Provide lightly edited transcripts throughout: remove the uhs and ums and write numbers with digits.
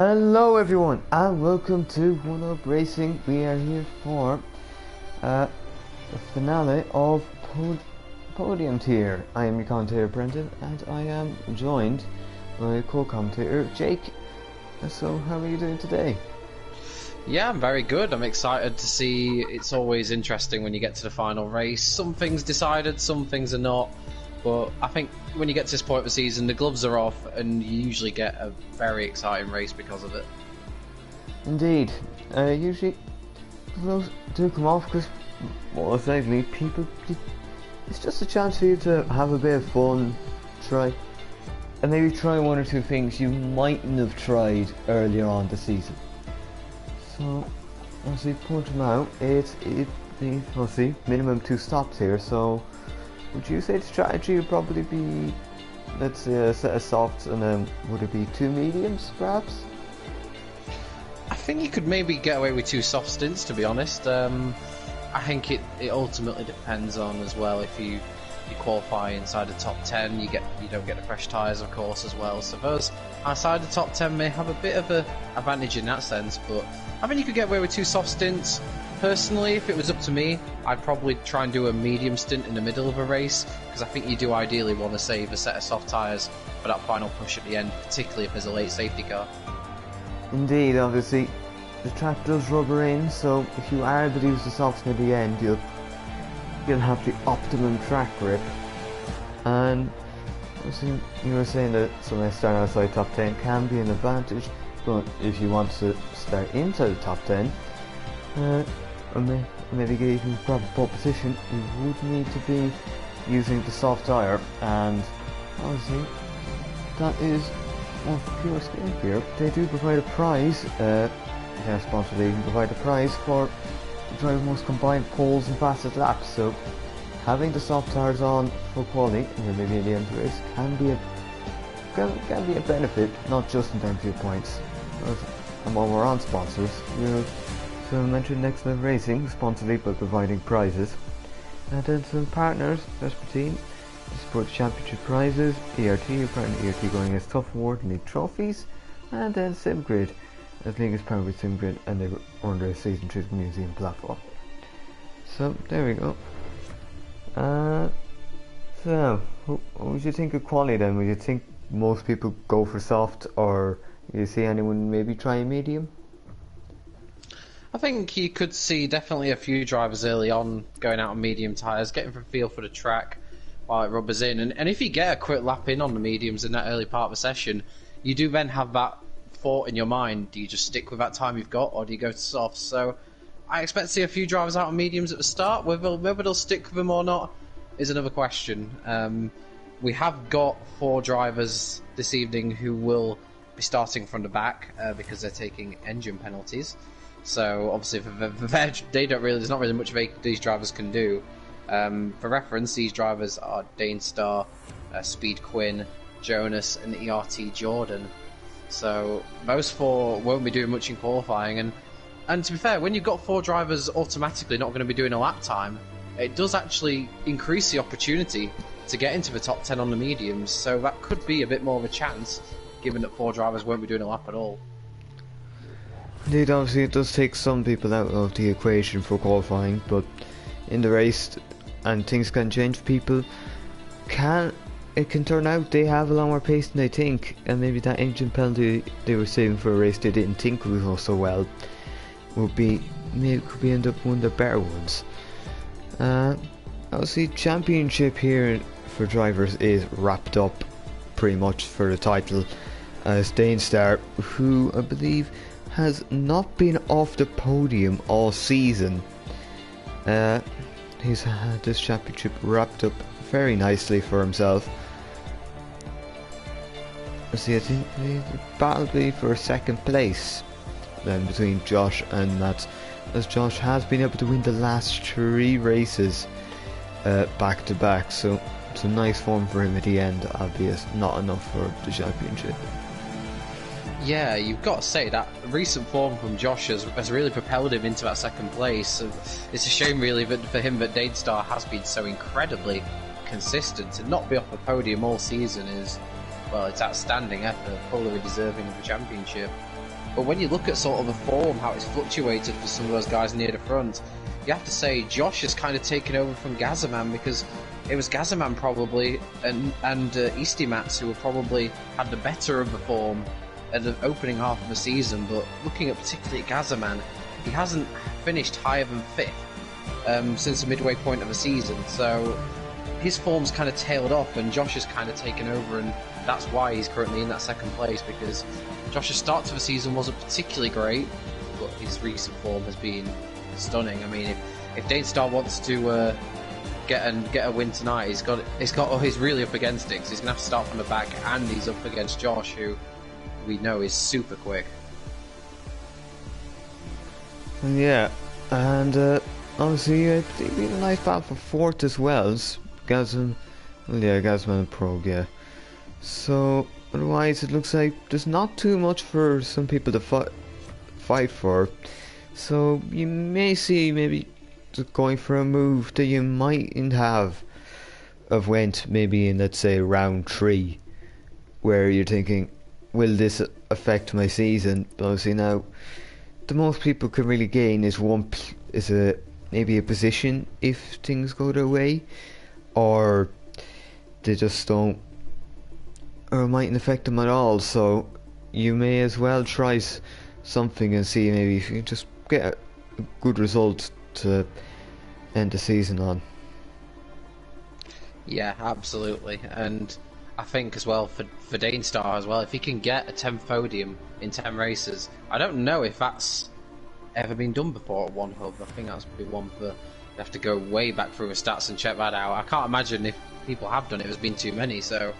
Hello everyone and welcome to One Up Racing. We are here for the finale of Podium tier. I am your commentator Brendan and I am joined by co-commentator Jake. So how are you doing today? Yeah, I'm very good. I'm excited to see. It's always interesting when you get to the final race. Some things decided, some things are not. But I think when you get to this point of the season, the gloves are off and you usually get a very exciting race because of it. Indeed. Usually gloves do come off because most likely it's just a chance for you to have a bit of fun, and maybe try one or two things you mightn't have tried earlier on the season. So, obviously, Portimao, it's obviously minimum 2 stops here, so would you say the strategy would probably be, let's say, a set of softs and then would it be 2 mediums, perhaps? I think you could maybe get away with 2 soft stints, to be honest. I think it ultimately depends on as well if you qualify inside the top 10, you don't get the fresh tyres, of course, as well. So those outside the top 10 may have a bit of an advantage in that sense, but I think you could get away with 2 soft stints. Personally, if it was up to me, I'd probably try and do a medium stint in the middle of a race, because I think you do ideally want to save a set of soft tyres for that final push at the end, particularly if there's a late safety car. Indeed, obviously, the track does rubber in, so if you are to use the softs near the end, you'll have the optimum track grip. And obviously, you were saying that something starting outside top 10 can be an advantage, but if you want to start inside the top 10, or maybe get even proper pole position, you would need to be using the soft tyre, and obviously that is pure skill here. They do provide a prize, their sponsor league can provide a prize for the driver most combined poles and fastest laps, so having the soft tyres on for quality and maybe at the end of the race can be a benefit, not just in terms of your points. And while we're on sponsors, so I mentioned Next Level Racing, sponsor league by providing prizes, and then some partners, Vespertine, to support the championship prizes, ERT, apparently ERT going as Tough Award and League trophies, and then SimGrid, as League is partnered with SimGrid and they were under a Season 3 museum platform. So there we go. So what would you think of quality then? Would you think most people go for soft, or you see anyone maybe try a medium? I think you could see definitely a few drivers early on going out on medium tyres, getting a feel for the track while it rubbers in. And if you get a quick lap in on the mediums in that early part of the session, you do then have that thought in your mind, do you just stick with that time you've got, or do you go to softs? So I expect to see a few drivers out on mediums at the start. Whether they'll stick with them or not is another question. We have got 4 drivers this evening who will be starting from the back because they're taking engine penalties. So obviously there's not really much these drivers can do. For reference, these drivers are Danestar, Speed Quinn, Jonas and ERT Jordan. So those 4 won't be doing much in qualifying, and to be fair, when you've got 4 drivers automatically not going to be doing a lap time, it does actually increase the opportunity to get into the top 10 on the mediums, so that could be a bit more of a chance given that 4 drivers won't be doing a lap at all. Indeed, obviously it does take some people out of the equation for qualifying, but in the race, and things can change, it can turn out they have a lot more pace than they think, and maybe that engine penalty they were saving for a race they didn't think would go so well could end up one of the better ones. Obviously championship here for drivers is wrapped up pretty much for the title, as Danestar, who I believe has not been off the podium all season, he's had this championship wrapped up very nicely for himself. See, I think the battle will be for 2nd place then between Josh and Matt, as Josh has been able to win the last 3 races back to back, so some nice form for him at the end, albeit not enough for the championship. Yeah, you've got to say that recent form from Josh has really propelled him into that 2nd place. It's a shame really for him that Danestar has been so incredibly consistent. To not be off the podium all season is, well, it's outstanding effort, fully deserving of the championship. But when you look at sort of the form, how it's fluctuated for some of those guys near the front, you have to say Josh has kind of taken over from Gazaman, because it was Gazaman probably and Eastimats who were probably had the better of the form at the opening half of the season. But looking at particularly at Gazaman, he hasn't finished higher than 5th since the midway point of the season, so his form's kind of tailed off and Josh has kind of taken over, and that's why he's currently in that 2nd place, because Josh's start to the season wasn't particularly great, but his recent form has been stunning. I mean, if Danestar wants to get a win tonight, he's really up against it, because he's going to have to start from the back, and he's up against Josh, who we know is super quick. Yeah, and obviously it'd be a nice battle for 4th as well. Gazman and Prog, yeah. So otherwise it looks like there's not too much for some people to fight for. So you may see maybe just going for a move that you mightn't have went maybe in, let's say, round 3, where you're thinking, will this affect my season? But obviously now the most people can really gain is maybe a position if things go their way, or they just don't, or it mightn't affect them at all. So you may as well try something and see maybe if you can just get a good result to end the season on. Yeah, absolutely. And I think as well for Danestar as well, if he can get a 10th podium in 10 races, I don't know if that's ever been done before at one hub. I think that's been one for, you have to go way back through the stats and check that out. I can't imagine if people have done it, there's been too many, so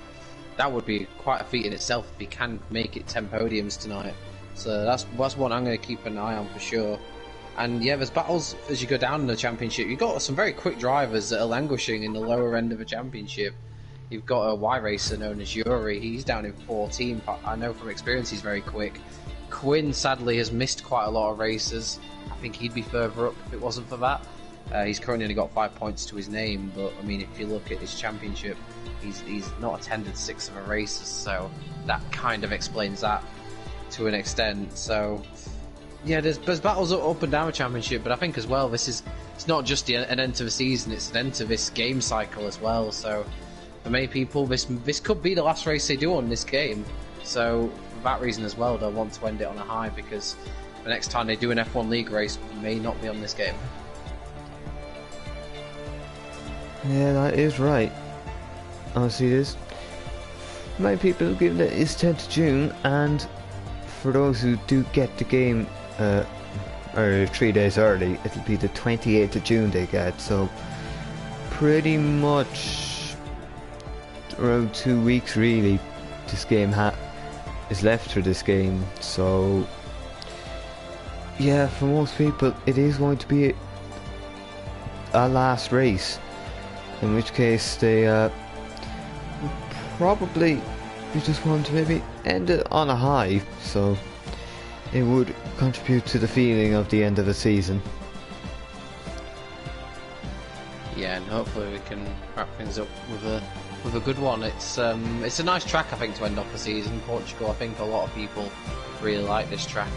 that would be quite a feat in itself if he can make it 10 podiums tonight. So that's one I'm going to keep an eye on for sure. And yeah, there's battles as you go down in the championship. You've got some very quick drivers that are languishing in the lower end of the championship. You've got a Y racer known as Yuri. He's down in 14. I know from experience he's very quick. Quinn sadly has missed quite a lot of races. I think he'd be further up if it wasn't for that. He's currently only got 5 points to his name, but I mean, if you look at his championship, he's not attended 6 of the races, so that kind of explains that to an extent. So yeah, there's battles up and down the championship, but I think as well it's not just an end to the season, it's an end to this game cycle as well. So for many people, this could be the last race they do on this game. So for that reason as well, they'll want to end it on a high, because the next time they do an F1 League race may not be on this game. Yeah, that is right. Honestly, this many people give it is 10th of June, and for those who do get the game 3 days early, it'll be the 28th of June they get. So pretty much around 2 weeks really. This game is left for this game. So yeah, for most people, it is going to be a last race. In which case they probably just want to maybe end it on a high, so it would contribute to the feeling of the end of the season. Yeah, and hopefully we can wrap things up with a good one. It's a nice track, I think, to end off the season. Portugal, I think a lot of people really like this track.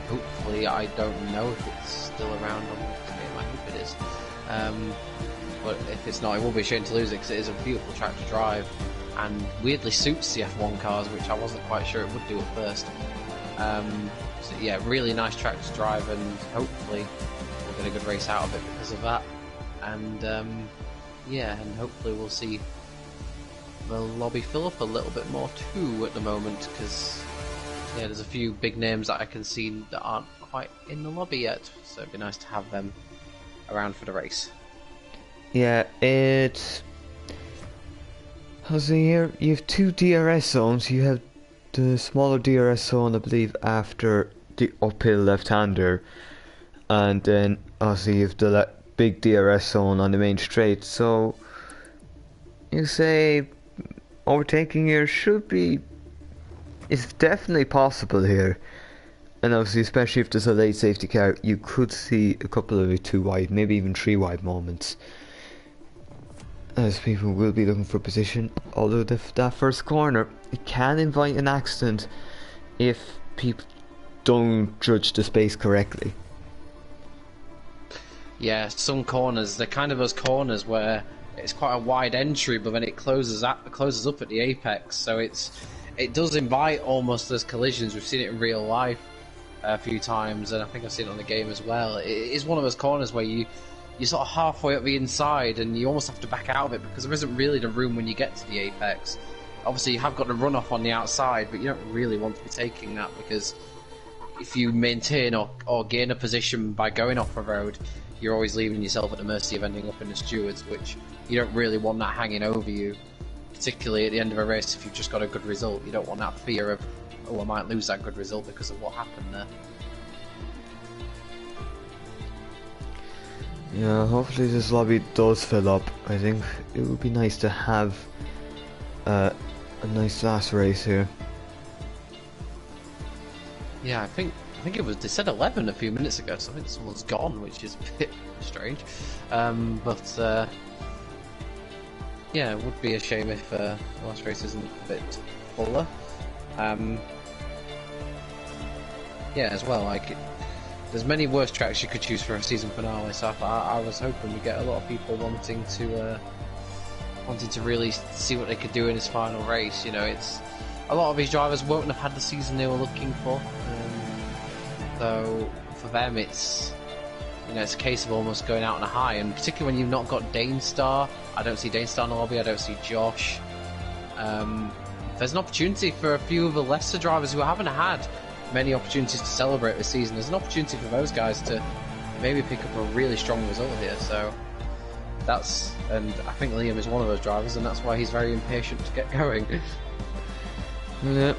Hopefully, I don't know if it's still around on this game. I hope it is. But if it's not, it will be a shame to lose it, because it is a beautiful track to drive and weirdly suits the F1 cars, which I wasn't quite sure it would do at first. So yeah, really nice track to drive, and hopefully we'll get a good race out of it because of that. And yeah, and hopefully we'll see the lobby fill up a little bit more too at the moment, because yeah, there's a few big names that I can see that aren't quite in the lobby yet, so it'd be nice to have them around for the race. Yeah, it's... How's it here? You have 2 DRS zones. You have the smaller DRS zone, I believe, after the uphill left-hander, and then obviously you have the big DRS zone on the main straight. So you say overtaking here is definitely possible here. And obviously, especially if there's a late safety car, you could see a couple of 2 wide, maybe even 3 wide moments, as people will be looking for position. Although that first corner, it can invite an accident if people don't judge the space correctly. Yeah, some corners, they're kind of those corners where it's quite a wide entry, but then it closes up at the apex, so it does invite almost those collisions. We've seen it in real life a few times, and I think I've seen it on the game as well. It is one of those corners where you're sort of halfway up the inside, and you almost have to back out of it because there isn't really the room when you get to the apex. Obviously, you have got the runoff on the outside, but you don't really want to be taking that, because if you maintain or gain a position by going off the road, you're always leaving yourself at the mercy of ending up in the stewards, which you don't really want that hanging over you, particularly at the end of a race. If you've just got a good result, you don't want that fear of, oh, I might lose that good result because of what happened there. Yeah, hopefully this lobby does fill up. I think it would be nice to have a nice last race here. Yeah, I think they said 11 a few minutes ago, so I think someone's gone, which is a bit strange. But yeah, it would be a shame if the last race isn't a bit fuller. Yeah, as well, like, there's many worse tracks you could choose for a season finale, so I was hoping we get a lot of people wanting to really see what they could do in this final race. You know, it's a lot of these drivers won't have had the season they were looking for. So for them, it's, you know, it's a case of almost going out on a high, and particularly when you've not got Danestar. I don't see Danestar in the lobby. I don't see Josh. There's an opportunity for a few of the lesser drivers who haven't had many opportunities to celebrate this season. There's an opportunity for those guys to maybe pick up a really strong result here. So and I think Liam is one of those drivers, and that's why he's very impatient to get going. Yeah,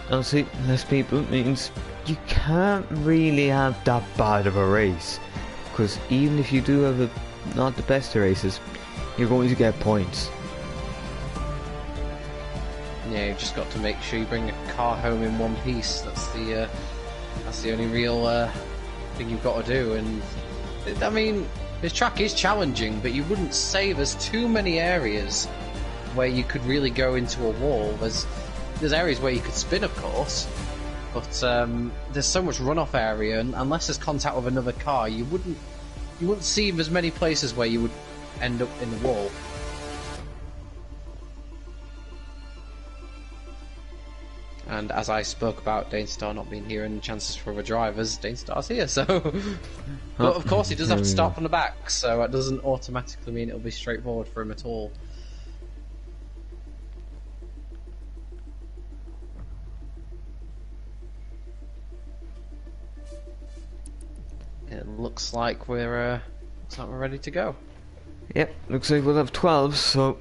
obviously less people means you can't really have that bad of a race, because even if you do have not the best of races, you're going to get points. Yeah, you've just got to make sure you bring a car home in one piece. That's the only real thing you've got to do. And I mean, this track is challenging, but you wouldn't say there's too many areas where you could really go into a wall. There's areas where you could spin, of course, but there's so much runoff area, and unless there's contact with another car, you wouldn't see as many places where you would end up in the wall. And as I spoke about Danestar not being here and chances for other drivers, Danestar's here, so... But of course he does have to start from the back, so that doesn't automatically mean it'll be straightforward for him at all. It looks like we're ready to go. Yep, looks like we'll have 12, so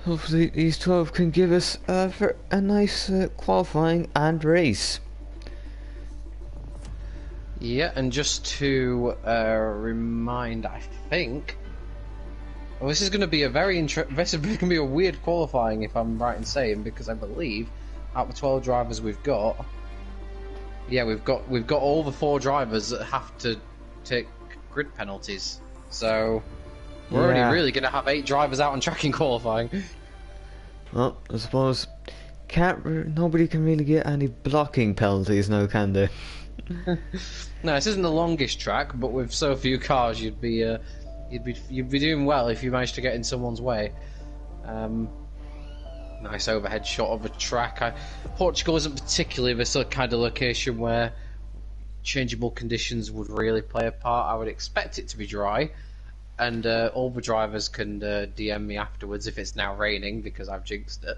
hopefully these 12 can give us for a nice qualifying and race. Yeah, and just to remind, I think, well, this is going to be a this is going to be a weird qualifying, if I'm right in saying, because I believe out of the 12 drivers we've got, yeah, we've got all the 4 drivers that have to take grid penalties. So we're already really going to have 8 drivers out on track in qualifying. Well, I suppose nobody can really get any blocking penalties now, can they? No, this isn't the longest track, but with so few cars, you'd be doing well if you managed to get in someone's way. Nice overhead shot of a track. Portugal isn't particularly the sort of kind of location where changeable conditions would really play a part. I would expect it to be dry, and all the drivers can DM me afterwards if it's now raining, because I've jinxed it.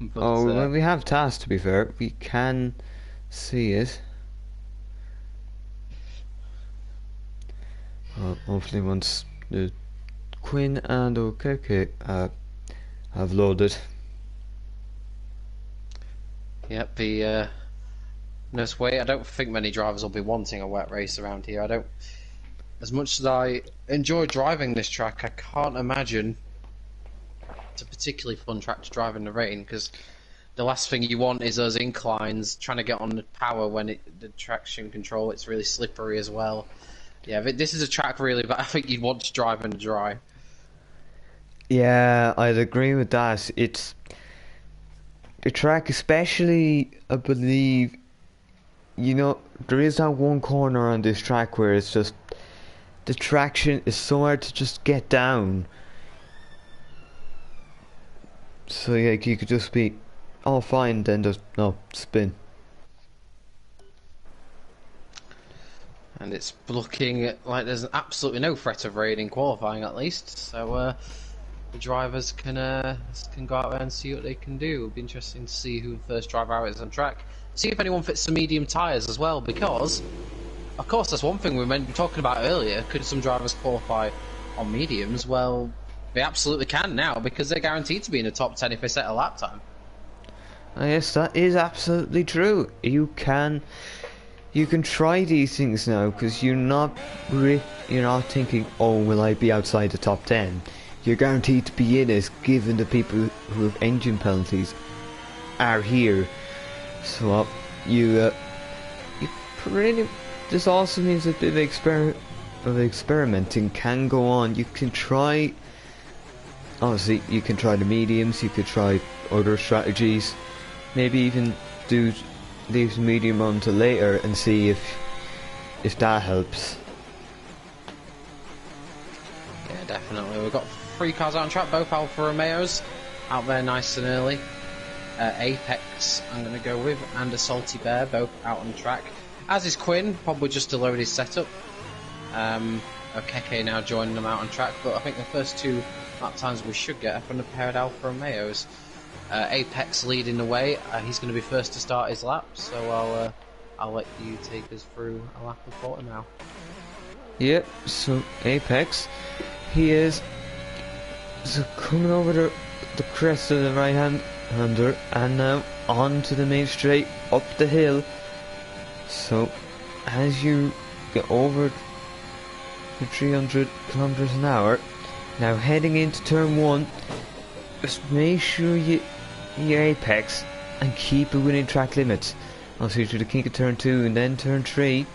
But, well, we have tasks, to be fair. We can see it. Hopefully once the Quinn and Okeke have loaded. Yep, the nurse way. I don't think many drivers will be wanting a wet race around here. As much as I enjoy driving this track, I can't imagine it's a particularly fun track to drive in the rain, because the last thing you want is those inclines, trying to get on the power when the traction control, it's really slippery as well. Yeah, but this is a track really that I think you'd want to drive in the dry. Yeah, I'd agree with that. the track, especially, I believe, you know, there is that one corner on this track where it's just, the traction is so hard to just get down. So yeah, you could just be all fine, then just, no, spin. And it's looking like there's absolutely no threat of rain in qualifying, at least. So the drivers can go out there and see what they can do. It'll be interesting to see who the first driver out is on track. See if anyone fits the medium tyres as well, because, of course, that's one thing we were talking about earlier. Could some drivers qualify on mediums? Well, they absolutely can now, because they're guaranteed to be in the top 10 if they set a lap time. Yes, that is absolutely true. You can try these things now, because you're not thinking, oh, will I be outside the top 10? You're guaranteed to be in it, given the people who have engine penalties are here. So you pretty. This also means a bit of experimenting can go on. You can try. Obviously, you can try the mediums. You could try other strategies. Maybe even leave the medium on to later and see if that helps. Yeah, definitely. We've got 3 cars out on track, both Alfa Romeos out there nice and early. Apex I'm going to go with, and a Salty Bear, both out on track. As is Quinn, probably just to load his setup. Okeke now joining them out on track, but I think the first 2 lap times we should get are from the paired Alfa Romeos. Apex leading the way. He's going to be first to start his lap, so I'll let you take us through a lap of Portimao. Yep, so Apex, he is coming over the crest of the right-hander, and now on to the main straight, up the hill. So, as you get over the 300 kilometers an hour, now heading into turn 1, just make sure you apex and keep it within track limits. Also through the kink of turn 2 and then turn 3.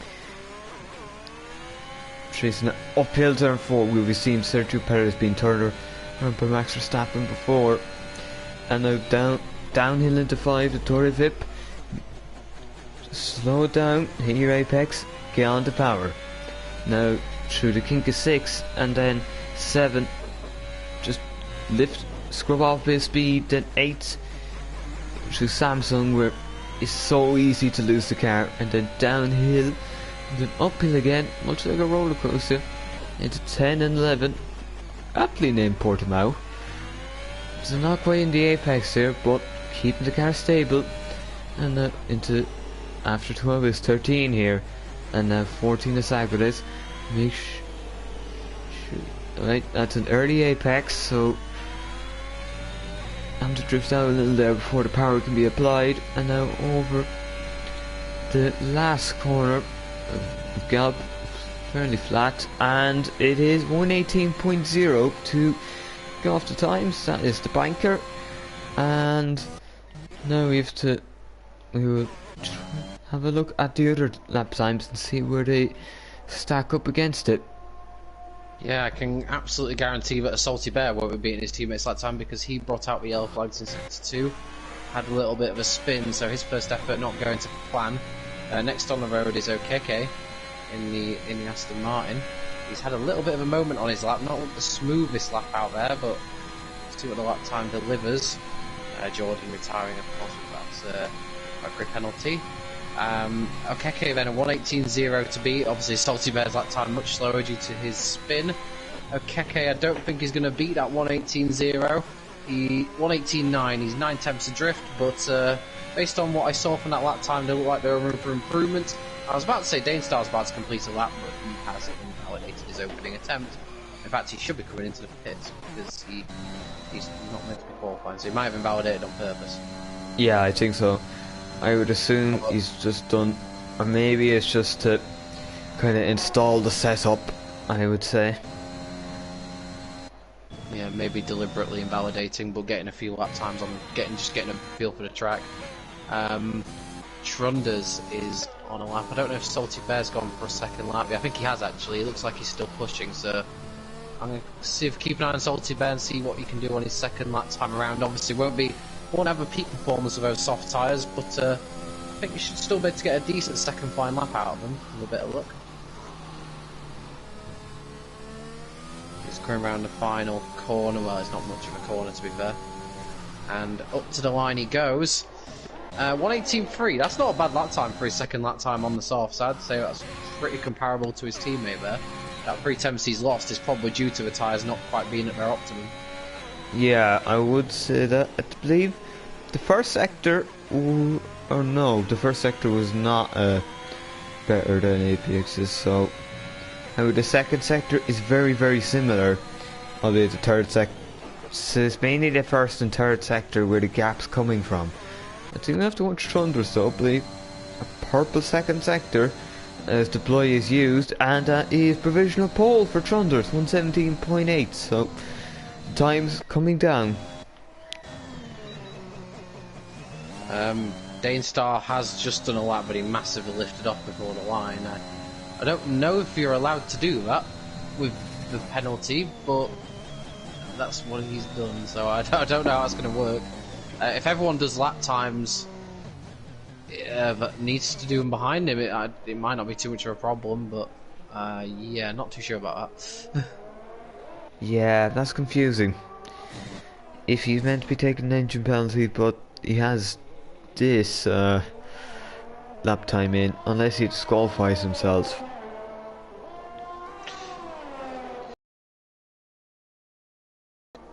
Chasing an uphill turn 4, we'll be seeing Sergio Perez being turned around by Max Verstappen before. And now downhill into 5, the Torre Vip. Slow it down, hit your apex, get on to power. Now through the kink of 6 and then 7, just lift, scrub off a bit of speed, then 8 through Samsung, where it's so easy to lose the car, and then downhill and then uphill again, much like a roller coaster, into 10 and 11, aptly named Portimao. So not quite in the apex there, but keeping the car stable. And into after 12 is 13 here, and now 14 is Sagres. Make sure, right, that's an early apex, so I'm to drift out a little there before the power can be applied. And now over the last corner, gallop fairly flat, and it is 118.0 to go off the times. That is the banker, and now we will have a look at the other lap times and see where they stack up against it. Yeah, I can absolutely guarantee that a Salty Bear won't be beating his teammates that time, because he brought out the yellow flags in sector 2, had a little bit of a spin, so his first effort not going to plan. Next on the road is Okeke in the Aston Martin. He's had a little bit of a moment on his lap, not the smoothest lap out there, but let's see what the lap time delivers. Jordan retiring, of course, that's a grid penalty. Okeke then a 118.0 to beat. Obviously Salty Bear's lap time much slower due to his spin. Okeke, I don't think he's going to beat that 118.0. 118.9, he's 9/10 adrift, but based on what I saw from that lap time, they look like there were room for improvement. I was about to say Danestar's about to complete a lap, but he has invalidated his opening attempt. In fact, he should be coming into the pits, because he's not meant to be qualifying, so he might have invalidated on purpose. Yeah, I think so. I would assume he's just done, or maybe it's just to kind of install the setup, I would say. Yeah, maybe deliberately invalidating, but getting a few lap times on, just getting a feel for the track. Trunders is on a lap. I don't know if Salty Bear's gone for a second lap. Yeah, I think he has actually. It looks like he's still pushing, so I'm going to keep an eye on Salty Bear and see what he can do on his second lap time around. Obviously won't be won't have a peak performance of those soft tyres, but I think you should still be able to get a decent second fine lap out of them with a bit of luck. He's going around the final corner. Well, it's not much of a corner to be fair. And up to the line he goes. 1:18.3. That's not a bad lap time for his second lap time on the soft side. So that's pretty comparable to his teammate there. That 3/10 he's lost is probably due to the tyres not quite being at their optimum. Yeah, I would say that. I believe the first sector, or no, the first sector was not better than APX's. So, however, the second sector is very, very similar. Albeit the third sector. So it's mainly the first and third sector where the gap's coming from. I think we have to watch Thunders though. I believe a purple second sector as the ploy is used, and that is provisional pole for Thunders, 1:17.8. So time's coming down. Danestar has just done a lap, but he massively lifted off before the line. I don't know if you're allowed to do that with the penalty, but that's what he's done, so I don't know how it's going to work. If everyone does lap times that needs to do them behind him, it might not be too much of a problem, but yeah, not too sure about that. Yeah, that's confusing. If he's meant to be taking an engine penalty, but he has this lap time in, unless he disqualifies himself.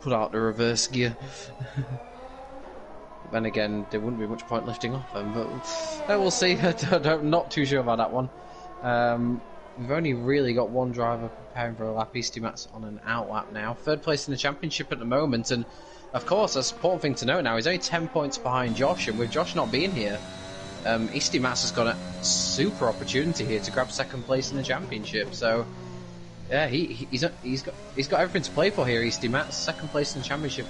Put out the reverse gear. Then again, there wouldn't be much point lifting off him, but we'll see. I'm not too sure about that one. We've only really got one driver preparing for a lap. Easty-Matt's on an out lap now. Third place in the championship at the moment, and of course, that's an important thing to know now. He's only 10 points behind Josh, and with Josh not being here, Easty-Matt's has got a super opportunity here to grab second place in the championship. So, yeah, he's got everything to play for here. Easty-Matt's second place in the championship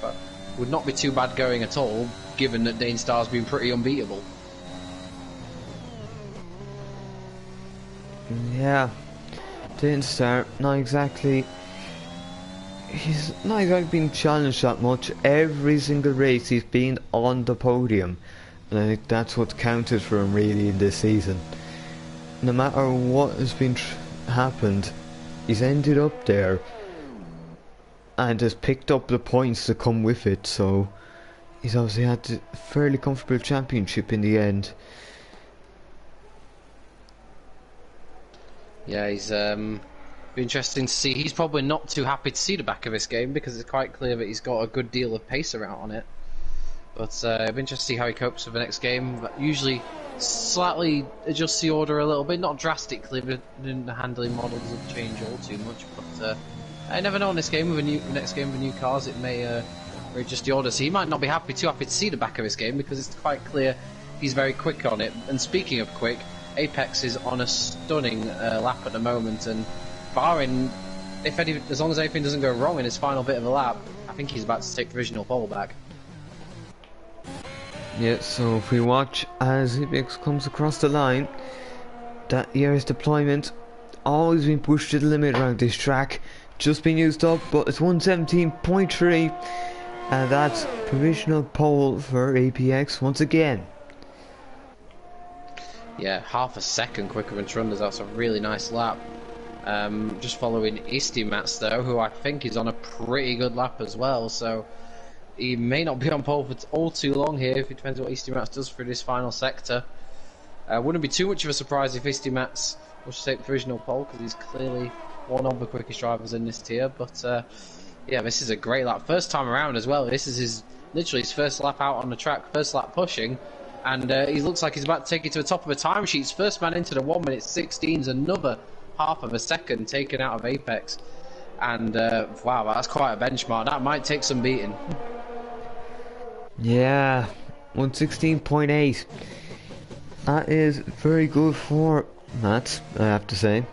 would not be too bad going at all, given that Danestar's been pretty unbeatable. Yeah, Danestar, not exactly. He's not exactly been challenged that much. Every single race he's been on the podium, and I think that's what's counted for him really in this season. No matter what has been happened, he's ended up there and has picked up the points that come with it. So he's obviously had a fairly comfortable championship in the end. Yeah, he's be interesting to see. He's probably not too happy to see the back of this game because it's quite clear that he's got a good deal of pacer out on it. But it'll be interesting to see how he copes with the next game. But usually slightly adjusts the order a little bit, not drastically, but the handling model doesn't change all too much. But I never know in this game with next game with new cars, it may readjust the order. So he might not be too happy to see the back of his game because it's quite clear he's very quick on it. And speaking of quick, Apex is on a stunning lap at the moment, and barring as long as anything doesn't go wrong in his final bit of a lap, I think he's about to take provisional pole back. Yeah, so if we watch as Apex comes across the line, that ERS deployment always been pushed to the limit around this track, just been used up, but it's 1:17.3, and that's provisional pole for APX once again. Yeah, half a second quicker than Trunders. That's a really nice lap. Just following Easty-Matt's though, who I think is on a pretty good lap as well, so he may not be on pole for all too long here, if it depends what Easty-Matt's does for this final sector. Wouldn't be too much of a surprise if Easty-Matt's was to take the provisional pole, because he's clearly one of the quickest drivers in this tier. But yeah, this is a great lap. First time around as well. This is literally his first lap out on the track, first lap pushing. And he looks like he's about to take it to the top of the timesheets. First man into the 1:16's another half of a second taken out of Apex. And wow, that's quite a benchmark. That might take some beating. Yeah, 1:16.8. That is very good for Matt, I have to say.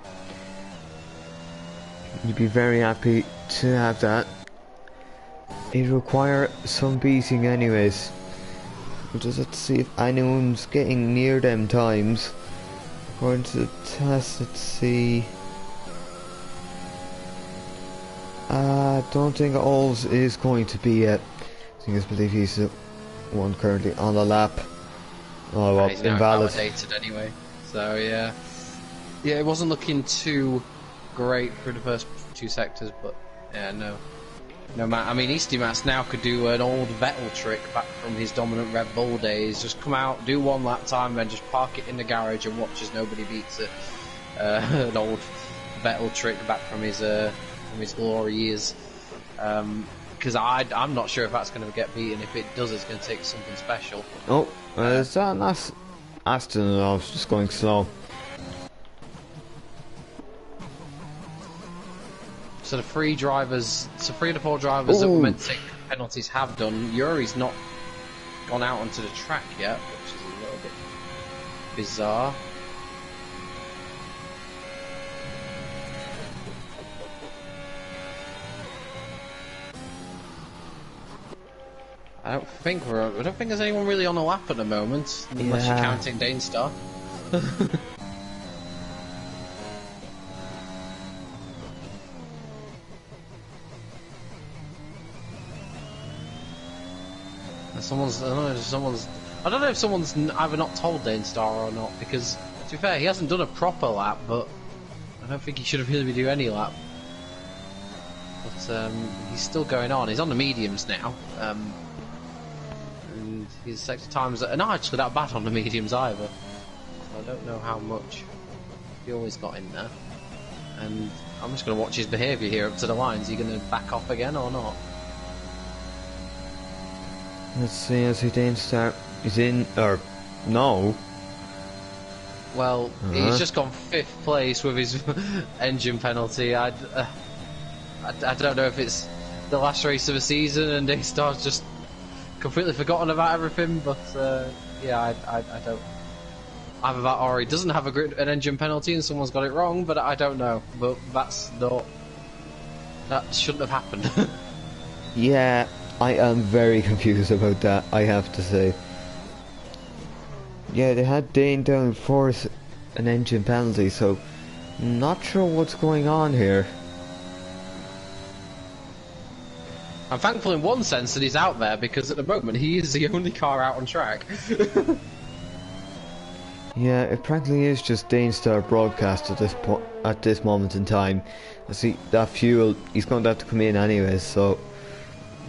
You'd be very happy to have that. It'd require some beating anyways. We'll just have to see if anyone's getting near them times. According to the test, let's see. I don't think Alves is going to be it. I believe he's one currently on the lap. Oh well, He's now invalid. invalidated anyway. So yeah, it wasn't looking too great for the first 2 sectors, but yeah, no matter. I mean, Easty Mats now could do an old Vettel trick back from his dominant Red Bull days. Just come out, do 1 lap time, then just park it in the garage and watch as nobody beats it. An old Vettel trick back from his glory years. Because I'm not sure if that's going to get beaten. If it does, it's going to take something special. Oh, is that not Aston? I was just going slow. So the 3 of the 4 drivers that were meant to take penalties have done. Yuri's not gone out onto the track yet, which is a little bit bizarre. I don't think there's anyone really on a lap at the moment, unless you're counting Danestar. I don't know if someone's either not told Danestar or not, because to be fair, he hasn't done a proper lap, but I don't think he should have really been doing any lap. But he's still going on. He's on the mediums now. And his sector times are not actually that bad on the mediums either. So I don't know how much he always got in there. And I'm just going to watch his behaviour here up to the line. Is he going to back off again or not? Let's see, as he didn't start. He's in, or no. Well, he's just gone 5th place with his engine penalty. I don't know if it's the last race of the season and Daystar's just completely forgotten about everything, but yeah, I don't. Either that or he doesn't have an engine penalty and someone's got it wrong, but I don't know. But that shouldn't have happened. Yeah, I am very confused about that, I have to say. Yeah, they had Dane down for an engine penalty, so not sure what's going on here. I'm thankful in one sense that he's out there, because at the moment he is the only car out on track. Yeah, it practically is just Danestar broadcast at this moment in time. I see that fuel, he's going to have to come in anyways, so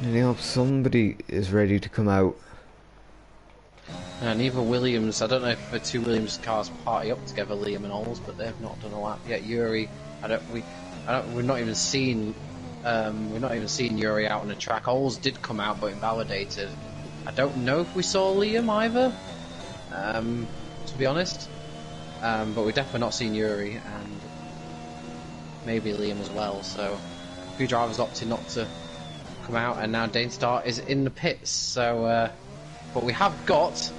I hope somebody is ready to come out. And either Williams, I don't know if the 2 Williams cars party up together, Liam and Oles, but they've not done a lap yet. Yuri, we've not even seen Yuri out on the track. Oles did come out but invalidated. I don't know if we saw Liam either, to be honest. But we've definitely not seen Yuri, and maybe Liam as well. So a few drivers opted not to come out, and now Danestar is in the pits. So, but we have got,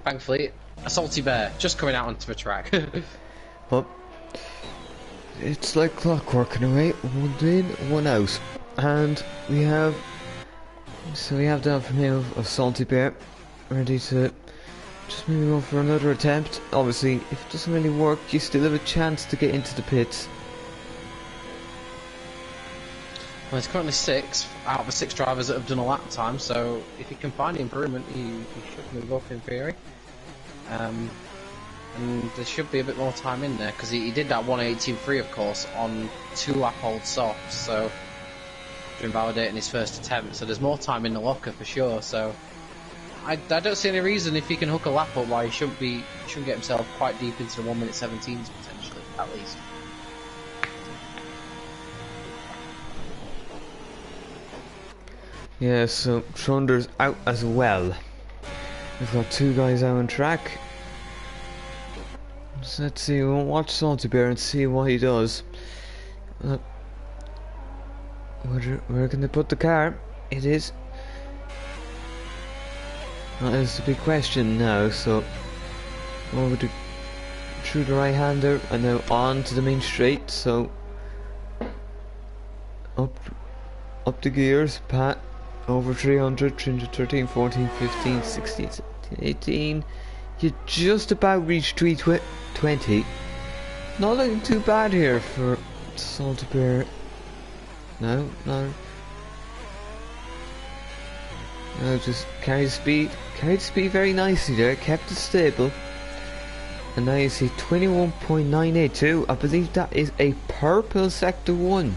thankfully, a Salty Bear just coming out onto the track. Well, it's like clockwork in a way. 1 in, 1 out, and we have down from him a Salty Bear ready to just maybe go for another attempt. Obviously, if it doesn't really work, you still have a chance to get into the pits. Well, it's currently 6 out of the 6 drivers that have done a lap time, so if he can find improvement, he should move up in theory. And there should be a bit more time in there, because he did that 118.3, of course, on 2 lap old softs, so to invalidate in his first attempt, so there's more time in the locker for sure. So I don't see any reason, if he can hook a lap up, why he shouldn't get himself quite deep into the 1:17s potentially, at least. Yeah, so Trunder's out as well. We've got 2 guys out on track. So let's see, we'll watch Salty Bear and see what he does. Where can they put the car? It is. That is the big question now, so over through the right hander and now on to the main straight, so up the gears, Pat. Over 300, 313, 14, 15, 16, 17, 18. You just about reached 320. Not looking too bad here for Salty Bear. No. Just carried the speed very nicely there, kept it stable. And now you see 21.982. I believe that is a purple sector 1.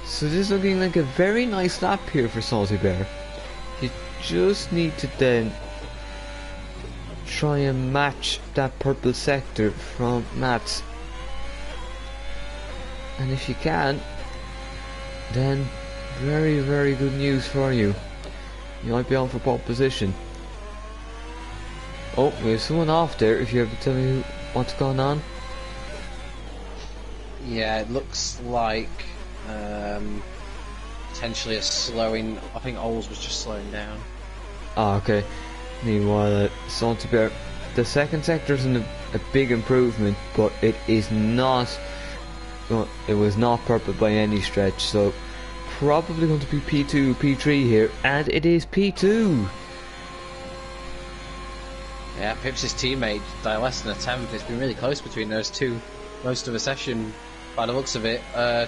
So this is looking like a very nice lap here for Salty Bear. You just need to then try and match that purple sector from Matt's. And if you can, then very, very good news for you. You might be on for pole position. Oh, we have someone off there, if you have to tell me what's going on. Yeah, it looks like potentially a slowing. I think Oles was just slowing down. Ah, okay. Meanwhile, Salty Bear, the second sector is a big improvement, but it is not. Well, it was not purple by any stretch, so probably going to be P2, P3 here, and it is P2. Yeah, Pips' teammate by less than a tenth. It's been really close between those two most of the session, by the looks of it.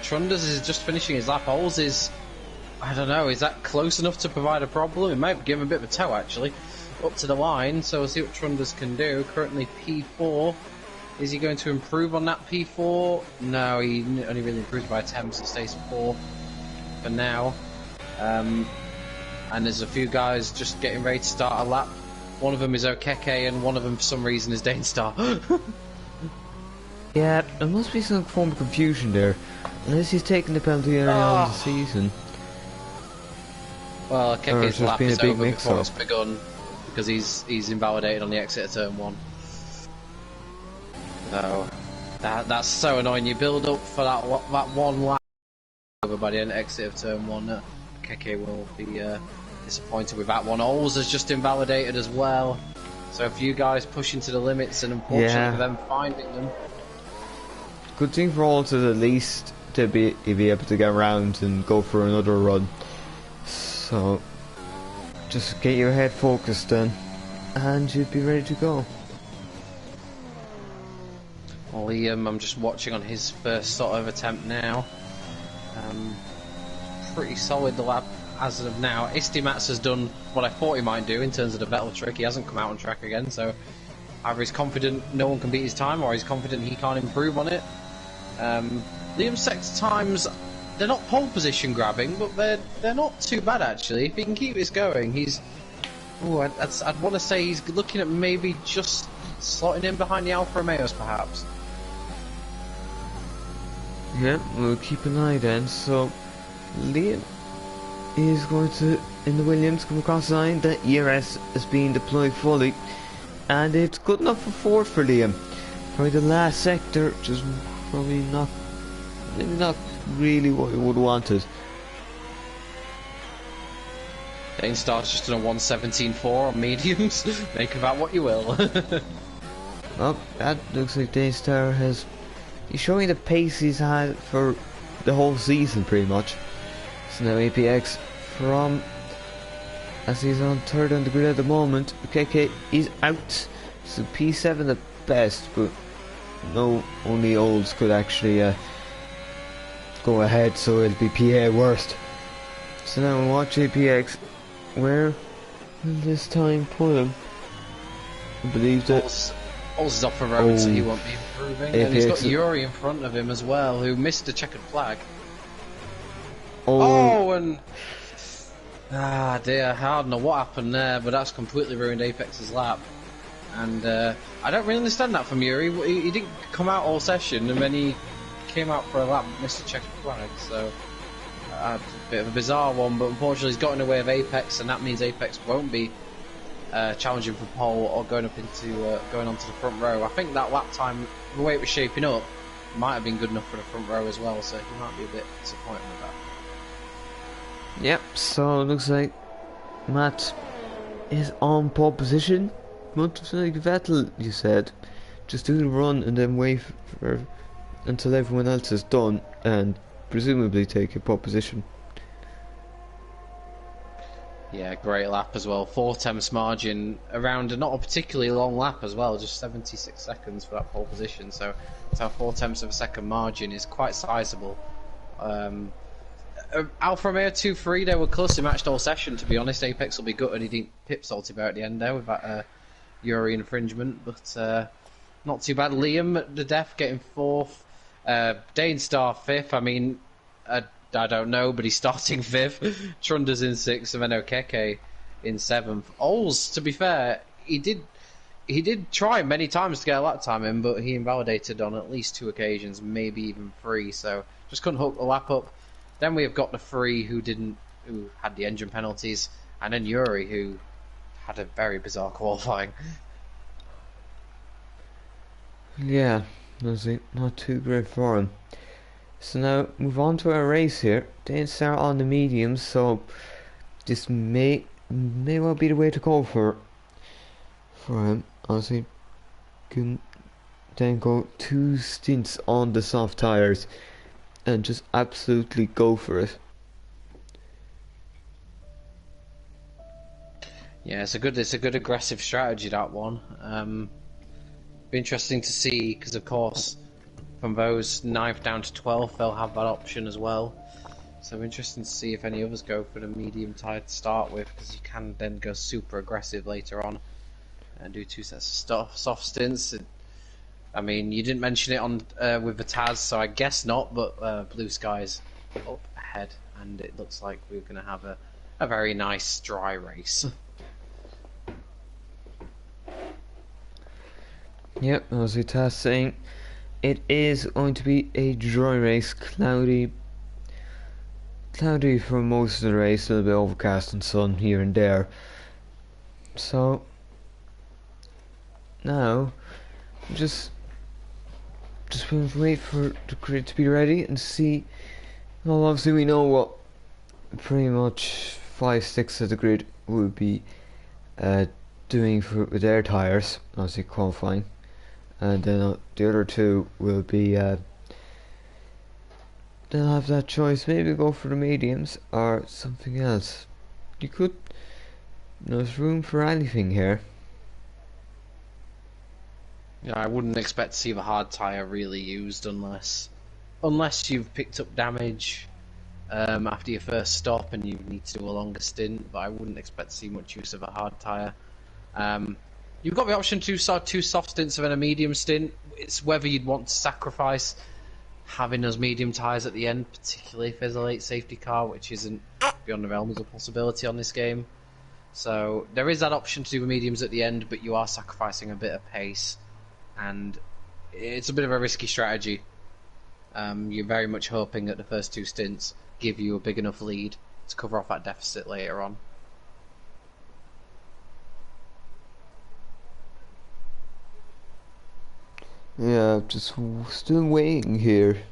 Trunders is just finishing his lap. Oles is, I don't know, is that close enough to provide a problem? It might give him a bit of a tow actually, up to the line, so we'll see what Trunders can do. Currently P4. Is he going to improve on that P4? No, he only really improves by a tenth, so stays 4 for now. And there's a few guys just getting ready to start a lap. One of them is Okeke, and one of them for some reason is Danestar. Yeah, there must be some form of confusion there, unless he's taking the penalty early on the season. Well, Okeke's lap is big over before mix-up. it's begun, because he's invalidated on the exit of turn 1. So that's so annoying. You build up for that one lap over by the end exit of turn 1. Okeke will be disappointed with that one. Oles has just invalidated as well. So a few guys pushing to the limits, and unfortunately for them finding them. Good thing for Oles at least to be able to get around and go for another run. So just get your head focused then, and you'd be ready to go. Well, Liam, I'm just watching on his first sort of attempt now. Pretty solid the lap as of now. Istimats has done what I thought he might do in terms of the Vettel trick. He hasn't come out on track again, so either he's confident no one can beat his time, or he's confident he can't improve on it. Liam's sector times, they're not pole position grabbing, but they're not too bad actually. If he can keep this going, he's... Ooh, I'd want to say he's looking at maybe just slotting in behind the Alfa Romeos perhaps. Yeah, we'll keep an eye then. So Liam is going to, in the Williams, come across the line. The ERS is being deployed fully, and it's good enough for fourth for Liam. Probably the last sector, just probably not really what we would have wanted. Danestar's just done a 1:17.4 on mediums. Make of that what you will. Well, that looks like Danestar has... He's showing the pace he's had for the whole season, pretty much. So now APX from... As he's on third on the grid at the moment. KK is out. So P7 at best, but no, only Olds could actually go ahead, so it'll be PA worst. So now we'll watch APX. Where will this time put him? I believe that... Oles is off the road, so he won't be improving. APX, and he's got Yuri in front of him as well, who missed the checkered flag. And... Ah dear, I don't know what happened there, but that's completely ruined Apex's lap. And I don't really understand that from Yuri. He didn't come out all session, and then he came out for a lap and missed the checkered flag, so... a bit of a bizarre one, but unfortunately he's got in the way of Apex, and that means Apex won't be challenging for pole or going up into going onto the front row. I think that lap time, the way it was shaping up, might have been good enough for the front row as well, so he might be a bit disappointed with that. Yep, so it looks like Matt is on pole position. Much like Vettel, you said. Just do the run and then wait for until everyone else is done, and presumably take a pole position. Yeah, great lap as well. 4 tenths margin around not a particularly long lap as well, just 76 seconds for that pole position. So our 4 tenths of a second margin is quite sizable. Alfa Romeo 2-3, they were closely matched all session, to be honest. Apex will be gutted he didn't pip Salty at the end there with that Yuri infringement, but not too bad. Liam, the Def, getting 4th. Danestar 5th. I mean, I don't know, but he's starting 5th. Trunda's in 6th, and then Okeke in 7th. Ols, to be fair, he did try many times to get a lap time in, but he invalidated on at least 2 occasions, maybe even 3, so just couldn't hook the lap up. Then we have got the 3 who had the engine penalties, and then Yuri, who had a very bizarre qualifying. Yeah, not too great for him. So now move on to our race here. Didn't start on the mediums, so this may well be the way to go for him. Honestly, can then go 2 stints on the soft tires and just absolutely go for it. Yeah, it's a good aggressive strategy, that one. Be interesting to see, because of course from those 9th down to 12th they'll have that option as well. So interesting to see if any others go for the medium tire to start with, because you can then go super aggressive later on and do 2 sets of soft stints. I mean, you didn't mention it on with the Taz, so I guess not, but Blue Sky's up ahead, and it looks like we're going to have a very nice dry race. Yep, as we Taz saying, it is going to be a dry race, cloudy for most of the race, a little bit overcast and sun here and there. So now just wait for the grid to be ready and see. Well, obviously we know what pretty much 5/6 of the grid will be doing with their tires, obviously qualifying, and then the other 2 will be they'll have that choice, maybe go for the mediums or something else. There's room for anything here. Yeah, I wouldn't expect to see the hard tyre really used unless you've picked up damage after your first stop and you need to do a longer stint, but I wouldn't expect to see much use of a hard tyre. You've got the option to start 2 soft stints and then a medium stint. It's whether you'd want to sacrifice having those medium tyres at the end, particularly if there's a late safety car, which isn't beyond the realms of possibility on this game. So there is that option to do the mediums at the end, but you are sacrificing a bit of pace, and it's a bit of a risky strategy. You're very much hoping that the first 2 stints give you a big enough lead to cover off that deficit later on. Yeah, just still waiting here.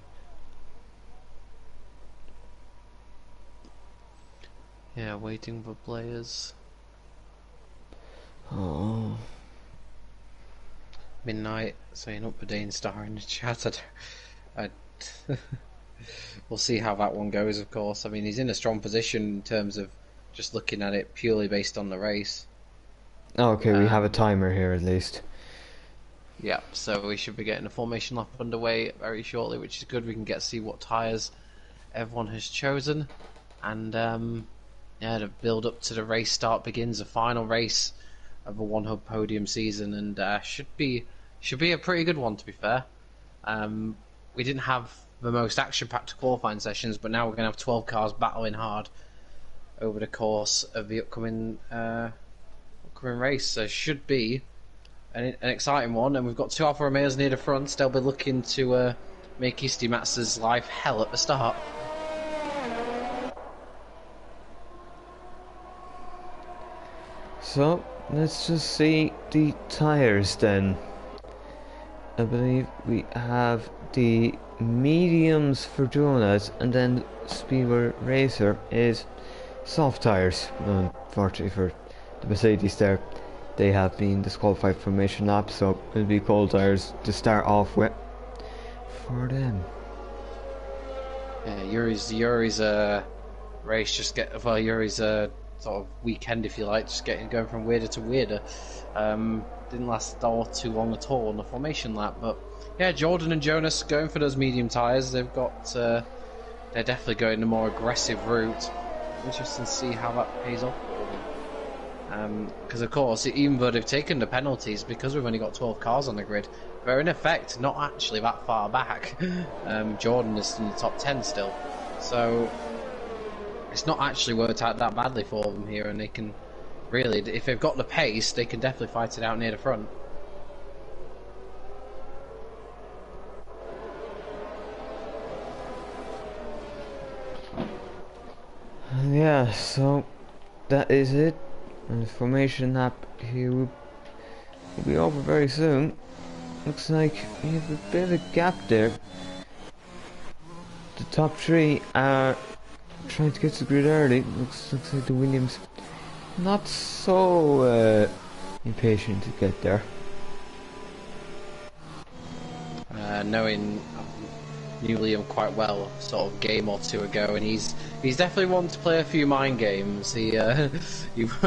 Yeah, waiting for players. Oh. Midnight saying up for Danestar in the chat. We'll see how that one goes, of course. I mean, he's in a strong position in terms of just looking at it purely based on the race. Okay, we have a timer here at least. Yeah, so we should be getting a formation lap underway very shortly, which is good. We can get to see what tyres everyone has chosen, and yeah, the build up to the race start begins. The final race of a one hub podium season, and should be a pretty good one, to be fair. We didn't have the most action-packed qualifying sessions, but now we're going to have 12 cars battling hard over the course of the upcoming race. So it should be an exciting one, and we've got 2 Alfa Romeos near the front. They'll be looking to make Easty Masters' life hell at the start. So let's just see the tyres then. I believe we have the mediums for Jonas, and then Speedway Racer is soft tyres. Unfortunately for the Mercedes there, they have been disqualified from formation lap, so it'll be cold tyres to start off with for them. Yeah, Yuri's race just Yuri's sort of weekend, if you like, just going from weirder to weirder. Didn't last all too long at all on the formation lap, but yeah, Jordan and Jonas going for those medium tyres. They've got they're definitely going the more aggressive route. Interesting to see how that pays off for them. Because of course, even though they've taken the penalties, because we've only got 12 cars on the grid, they're in effect not actually that far back. Jordan is in the top 10 still, so it's not actually worked out that badly for them here, and they can really, if they've got the pace, they can definitely fight it out near the front. Yeah, so that is it. And the formation lap here will be over very soon. Looks like we have a bit of a gap there. The top three are trying to get to the grid early. Looks like the Williams not so impatient to get there. Knowing knew Liam quite well, sort of game or two ago, and he's definitely one to play a few mind games. He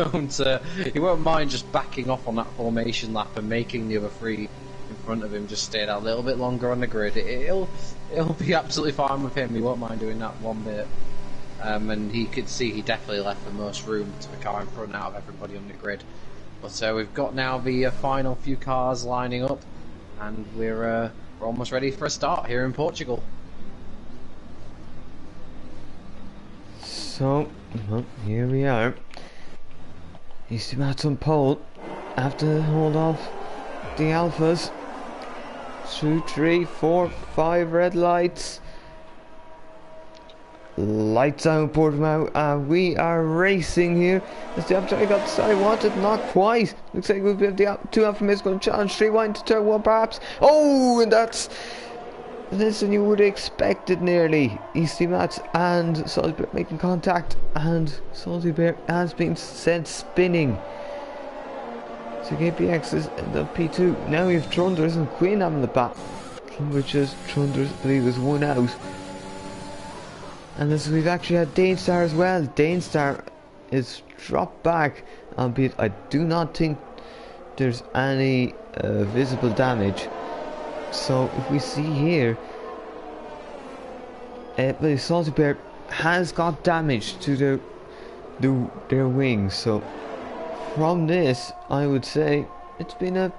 won't mind just backing off on that formation lap and making the other three in front of him just stay a little bit longer on the grid. It'll be absolutely fine with him. He won't mind doing that one bit. And he could see he definitely left the most room to the car in front out of everybody on the grid. But we've got now the final few cars lining up, and we're almost ready for a start here in Portugal. So, well, here we are. He's about on pole. Have to hold off the Alphas. 2, 3, 4, 5 red lights. Lights out, Portimao. We are racing here. As the upside got the I wanted, not quite. Looks like we'll be the two Alpha Mids going to challenge 3 wide to turn 1 perhaps. Oh, and that's less than you would have expected nearly. Easty Mats and Salty Bear making contact, and Salty Bear has been sent spinning. So KPX is in the P2. Now we have Trunders and Queen on the back. Trunders, I believe, is 1 out. And as we've actually had Danestar as well. Danestar is dropped back, albeit I do not think there's any visible damage. So if we see here, the Salty Bear has got damage to their wings. So from this, I would say it's been a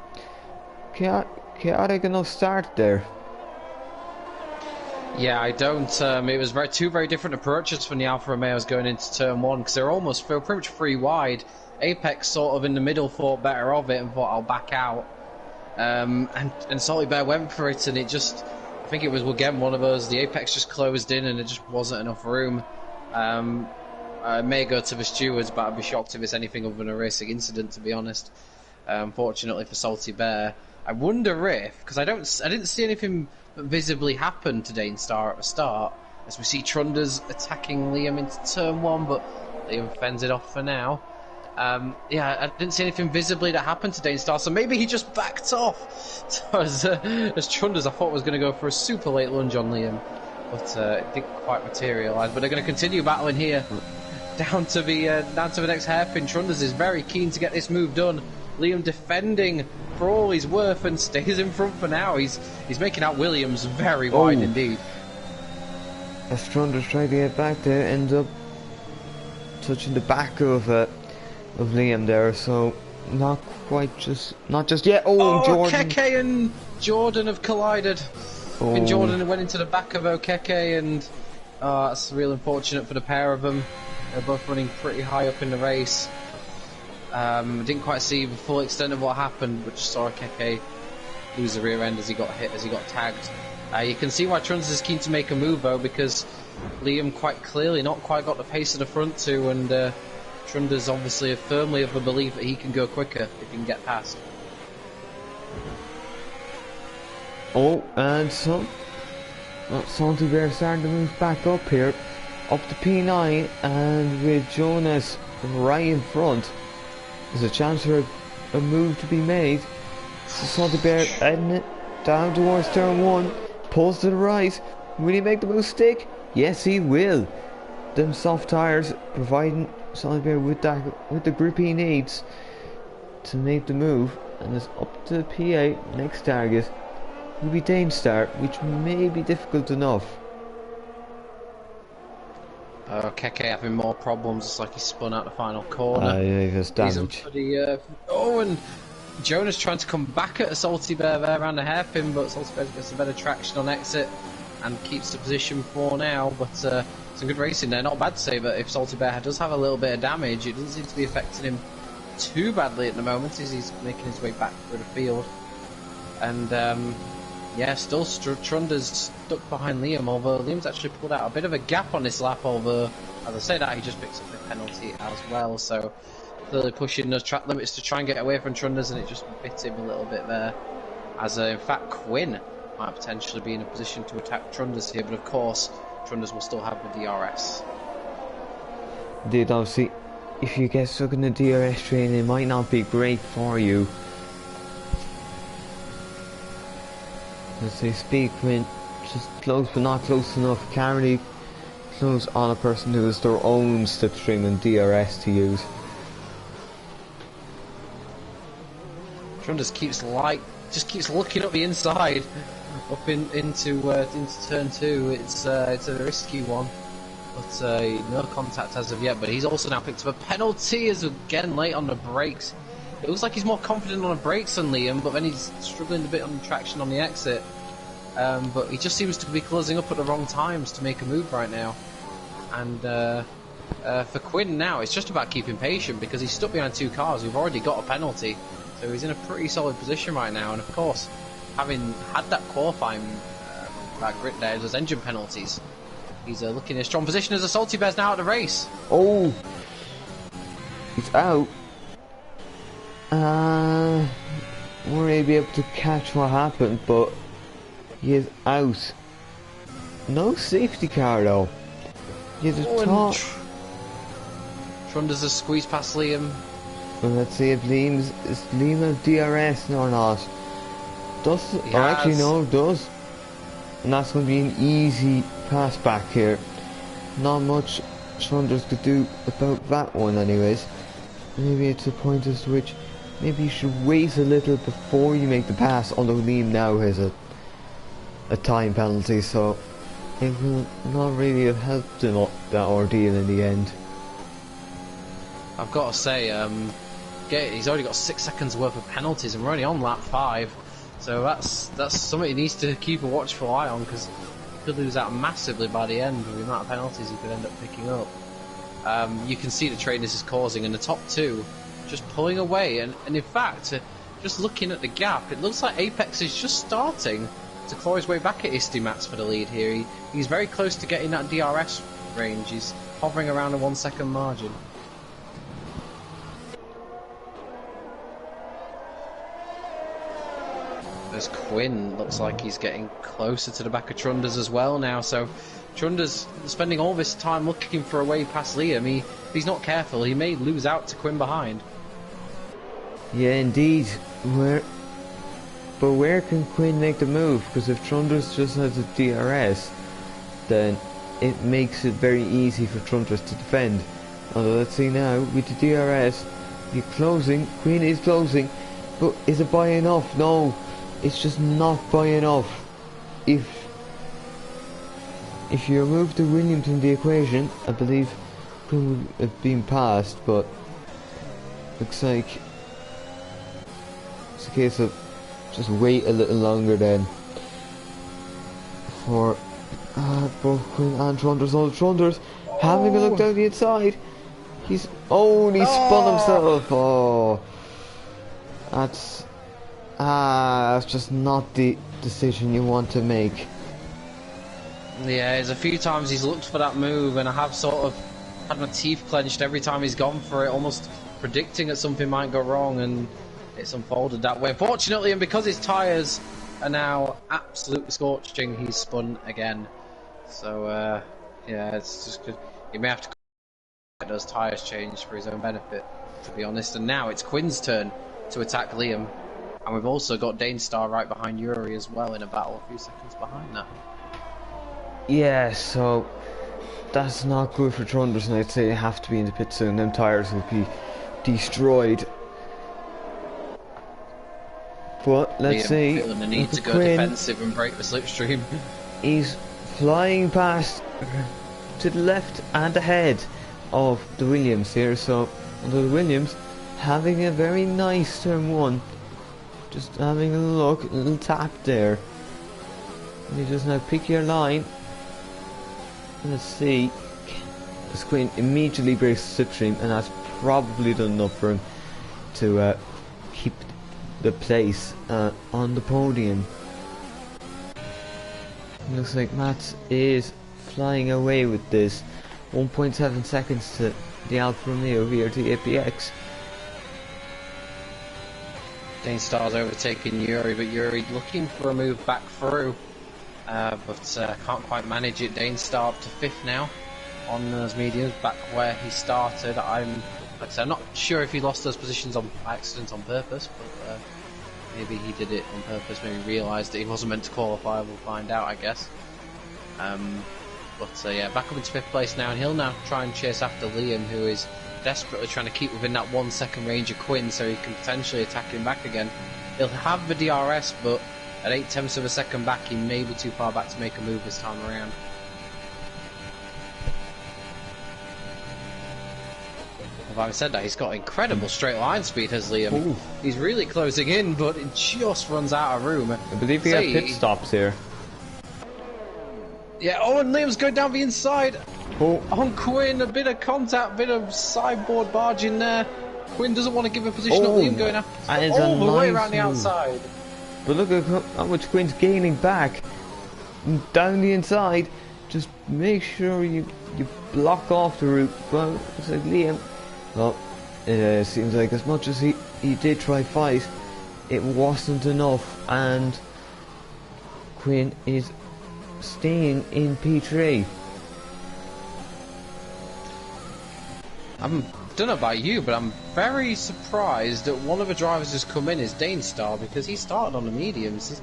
chaotic enough start there. Yeah, I don't. It was two very different approaches from the Alfa Romeos going into turn 1, because they were pretty much 3 wide. Apex sort of in the middle thought better of it and thought, I'll back out. And Salty Bear went for it, and it just, I think it was again one of those, the Apex just closed in and it just wasn't enough room. I may go to the stewards, but I'd be shocked if it's anything other than a racing incident, to be honest. Unfortunately for Salty Bear. I wonder if, because I didn't see anything visibly happen to Danestar at the start, as we see Trunders attacking Liam into turn 1, but Liam fends it off for now. Yeah, I didn't see anything visibly that happened to Danestar, so maybe he just backed off. So as Trunders, I thought was going to go for a super late lunge on Liam, but it didn't quite materialise. But they're going to continue battling here down to the next hairpin. Trunders is very keen to get this move done. Liam defending for all he's worth and stays in front for now. He's making out Williams very wide indeed. As Trunders trying to get back there, ends up touching the back of Liam there, so not just yet. Jordan. Okeke and Jordan have collided. And Jordan went into the back of Okeke, and that's real unfortunate for the pair of them. They're both running pretty high up in the race. Didn't quite see the full extent of what happened, but just saw Okeke lose the rear end as he got hit, as he got tagged. You can see why Trunders is keen to make a move though, because Liam quite clearly not quite got the pace of the front two, and Trunders obviously firmly of the belief that he can go quicker if he can get past. And so Salty Bear starting to move back up here, up to P9, and with Jonas right in front, there's a chance for a move to be made. So Salty Bear heading it down towards turn 1, pulls to the right. Will he make the move stick? Yes, he will. Them soft tyres providing Salty Bear with the grip he needs to make the move, and it's up to P8. Next target will be Danestar, which may be difficult enough. Keke having more problems. It's like he spun out the final corner. Yeah, he has He's damage. for the, and Jonas trying to come back at a Salty Bear there around the hairpin, but Salty Bear gets a better traction on exit and keeps the position for now. But some good racing there. Not bad to say, but if Salty Bear does have a little bit of damage, it doesn't seem to be affecting him too badly at the moment as he's making his way back through the field. And yeah, still Trunder's stuck behind Liam, although Liam's actually pulled out a bit of a gap on this lap, although, as I say that, he just picks up a penalty as well, so clearly pushing those track limits to try and get away from Trunders, and it just bit him a little bit there, as in fact Quinn might potentially be in a position to attack Trunders here, but of course Trunders will still have the DRS. Indeed, obviously, if you get stuck in the DRS train, it might not be great for you. Let's say speed Quinn, just close but not close enough. Can't really close on a person who has their own slipstream and DRS to use. Trunders keeps looking up the inside, up into turn 2. It's a risky one, but no contact as of yet. But he's also now picked up a penalty as again late on the brakes. It looks like he's more confident on the brakes than Liam, but then he's struggling a bit on the traction on the exit. But he just seems to be closing up at the wrong times to make a move right now. And for Quinn now, it's just about keeping patient because he's stuck behind 2 cars who've already got a penalty. So he's in a pretty solid position right now. And of course, having had that qualifying that grid there, those engine penalties, he's looking in a strong position as the Salty Bear's now at the race. Oh! He's out. We're maybe able to catch what happened, but he is out. No safety car though. He's a top. Trunders has squeezed past Liam. Well, let's see if Liam have DRS or not. Does it? Oh, actually no, it does. And that's going to be an easy pass back here. Not much Trunders could do about that one anyways. Maybe it's a point as to which maybe you should wait a little before you make the pass, although Liam now has a time penalty, so it will not really have helped him up that ordeal in the end. I've got to say, he's already got 6 seconds worth of penalties and we're only on lap 5, so that's something he needs to keep a watchful eye on, because he could lose out massively by the end with the amount of penalties he could end up picking up. You can see the train this is causing, and the top 2 just pulling away, and in fact, just looking at the gap, it looks like Apex is just starting to claw his way back at Istimats for the lead here. He's very close to getting that DRS range. He's hovering around a 1 second margin. As Quinn looks like he's getting closer to the back of Trunders as well now, so Trunders spending all this time looking for a way past Liam. If he's not careful, he may lose out to Quinn behind. Yeah, indeed. But where can Quinn make the move? Because if Trunders just has a DRS, then it makes it very easy for Trunders to defend. Although let's see now, with the DRS, you're closing, Quinn is closing, but is it by enough? No, it's just not by enough. If you remove the Williams from the equation, I believe Quinn would have been passed, but looks like it's a case of just wait a little longer then for both Quinn and Trunders. Oh, Trunders having a look down the inside. He's only spun himself. Oh, that's just not the decision you want to make. Yeah, there's a few times he's looked for that move, and I have sort of had my teeth clenched every time he's gone for it, almost predicting that something might go wrong, and it's unfolded that way. Fortunately, and because his tyres are now absolutely scorching, he's spun again. So, yeah, it's just good. He may have to get those tyres changed for his own benefit, to be honest. And now it's Quinn's turn to attack Liam. And we've also got Danestar right behind Yuri as well in a battle a few seconds behind that. Yeah, so that's not good for Trunders, and I'd say they have to be in the pit soon. Them tyres will be destroyed. But let's see. Feeling the need to go Quinn, defensive and break the slipstream. he's flying past to the left and ahead of the Williams here. So the Williams having a very nice turn one. Just having a look, a little tap there. And you just now pick your line. Let's see. As Quinn immediately breaks the slipstream, and that's probably done enough for him to keep the place on the podium. Looks like Mats is flying away with this. 1.7 seconds to the Alfa Romeo ERT APX. Dane Starr's overtaking Yuri, but Yuri looking for a move back through, but can't quite manage it. Dane Starr up to 5th now on those mediums, back where he started. Like I said, I'm not sure if he lost those positions on accident on purpose, but maybe he did it on purpose, maybe realised that he wasn't meant to qualify. We'll find out, I guess. Yeah, back up into 5th place now, and he'll now try and chase after Liam, who is desperately trying to keep within that 1 second range of Quinn, so he can potentially attack him back again. He'll have the DRS, but at 0.8 of a second back, he may be too far back to make a move this time around. Having said that, he's got incredible straight line speed, has Liam. Ooh. He's really closing in, but it just runs out of room. I believe we have pit stops here. Yeah, oh, and Liam's going down the inside. Oh. On Quinn, a bit of contact, bit of sideboard barge in there. Quinn doesn't want to give a position on Liam going all the way around the outside. But look at how much Quinn's gaining back. Down the inside, just make sure you block off the route. Well, it's like Liam. Well, it seems like as much as he did try fight, it wasn't enough, and Quinn is staying in P3. I don't know about you, but I'm very surprised that one of the drivers who's come in is Dane Starr, because he started on the mediums.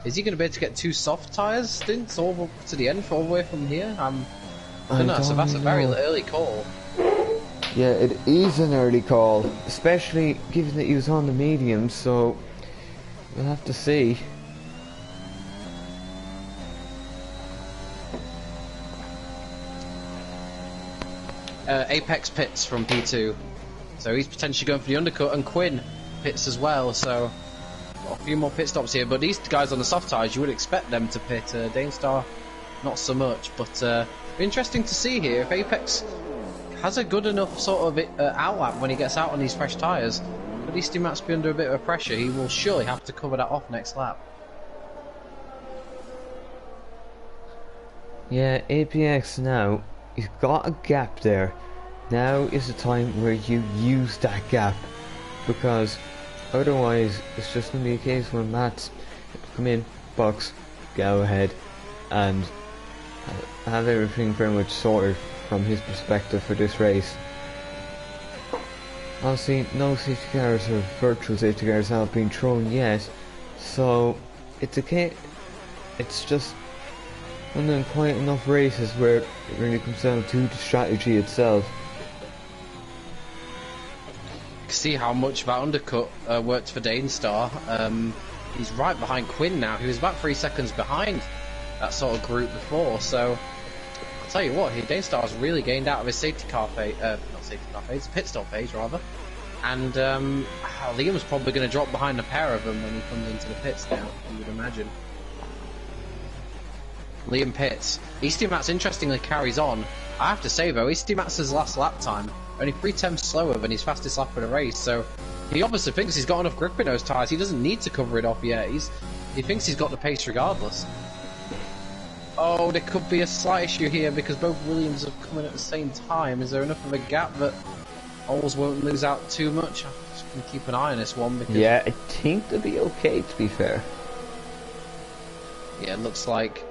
Is he going to be able to get 2 soft tyres stints all the way to the end, all the way from here? I don't know, so that's a very early call. Yeah, it is an early call, especially given that he was on the mediums, so we'll have to see. Apex pits from P2, so he's potentially going for the undercut, and Quinn pits as well, so got a few more pit stops here. But these guys on the soft tyres, you would expect them to pit. Dane Starr, not so much, but interesting to see here if Apex has a good enough sort of outlap when he gets out on these fresh tyres. But at least he might be under a bit of pressure. He will surely have to cover that off next lap. Yeah, APX now, he's got a gap there. Now is the time where you use that gap, because otherwise it's just going to be a case where Matt's come in, box, go ahead, and have everything very much sorted from his perspective for this race. Obviously, no safety cars or virtual safety cars have been thrown yet, so it's just one of them quiet enough races where it really comes down to the strategy itself. You can see how much that undercut worked for Dane Starr. He's right behind Quinn now. He was about 3 seconds behind that sort of group before, so I'll tell you what, Dane Starr's really gained out of his safety car phase, not safety car phase, pit stop phase rather. And Liam's probably going to drop behind a pair of them when he comes into the pits now, you would imagine. Liam pits. Easty Mats interestingly carries on. I have to say though, Easty Mats' last lap time, only 3/10 slower than his fastest lap of the race, so he obviously thinks he's got enough grip in those tyres. He doesn't need to cover it off yet. He thinks he's got the pace regardless. Oh, there could be a slight issue here because both Williams have come in at the same time. Is there enough of a gap that Ols won't lose out too much? I'm just going to keep an eye on this one because... Yeah, I think they'll be okay, to be fair. Yeah, it looks like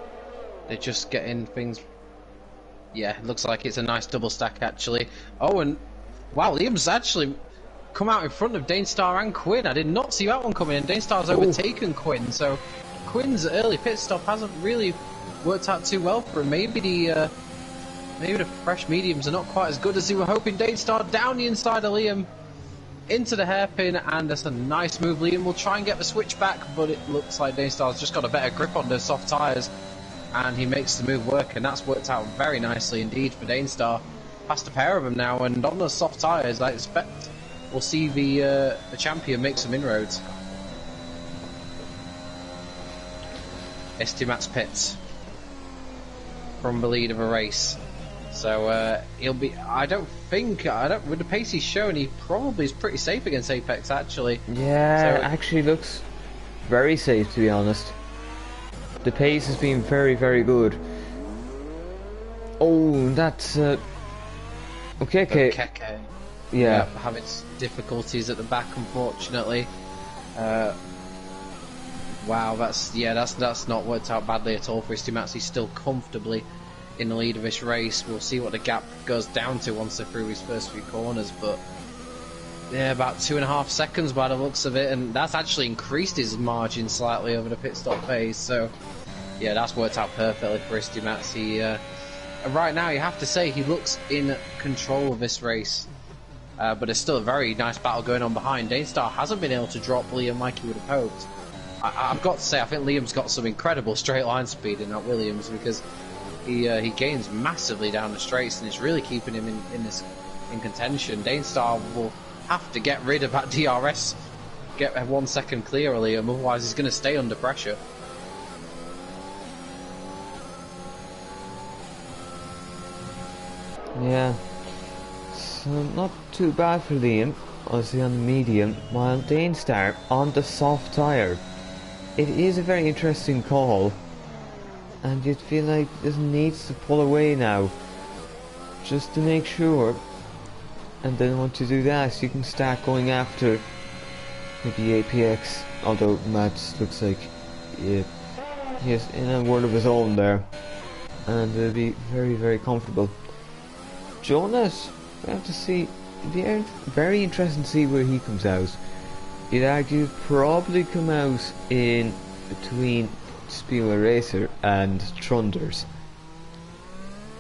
they're just getting things... Yeah, it looks like it's a nice double stack actually. Oh, and wow, Liam's actually come out in front of Dane Starr and Quinn. I did not see that one coming in. Dane Starr's overtaken Quinn, so Quinn's early pit stop hasn't really worked out too well for him. Maybe the fresh mediums are not quite as good as they were hoping. Dane Starr down the inside of Liam into the hairpin, and that's a nice move. Liam will try and get the switch back, but it looks like Dane Starr's just got a better grip on those soft tyres, and he makes the move work, and that's worked out very nicely indeed for Danestar. Past a pair of them now, and on the soft tyres, I expect we'll see the champion make some inroads. Estimat's pits from the lead of a race. So he'll be. With the pace he's shown, he probably is pretty safe against Apex. Actually, yeah, so, actually looks very safe, to be honest. The pace has been very, very good. Oh, that's okay. Yeah, having difficulties at the back, unfortunately. Wow, that's not worked out badly at all for Estimatz. He's still comfortably in the lead of this race. We'll see what the gap goes down to once they're through his first few corners, but yeah, about 2.5 seconds by the looks of it, and that's actually increased his margin slightly over the pit stop phase. So yeah, that's worked out perfectly for Estimatz. He right now, you have to say, he looks in control of this race, but there's still a very nice battle going on behind. Danestar hasn't been able to drop Liam like he would have hoped. I've got to say, I think Liam's got some incredible straight line speed in that Williams, because he gains massively down the straights, and it's really keeping him in contention. Danestar will have to get rid of that DRS, get a 1 second clear of Liam, otherwise he's going to stay under pressure. Yeah, so not too bad for Liam, obviously on the medium, while Danestar on the soft tyre. It is a very interesting call, and you'd feel like this needs to pull away now, just to make sure, and then once you do that, you can start going after maybe APX, although Matt looks like he is in a world of his own there, and it'll be very, very comfortable. Jonas, we have to see, it'll be very interesting to see where he comes out. You'd argue probably come out in between Spiel Racer and Trunders,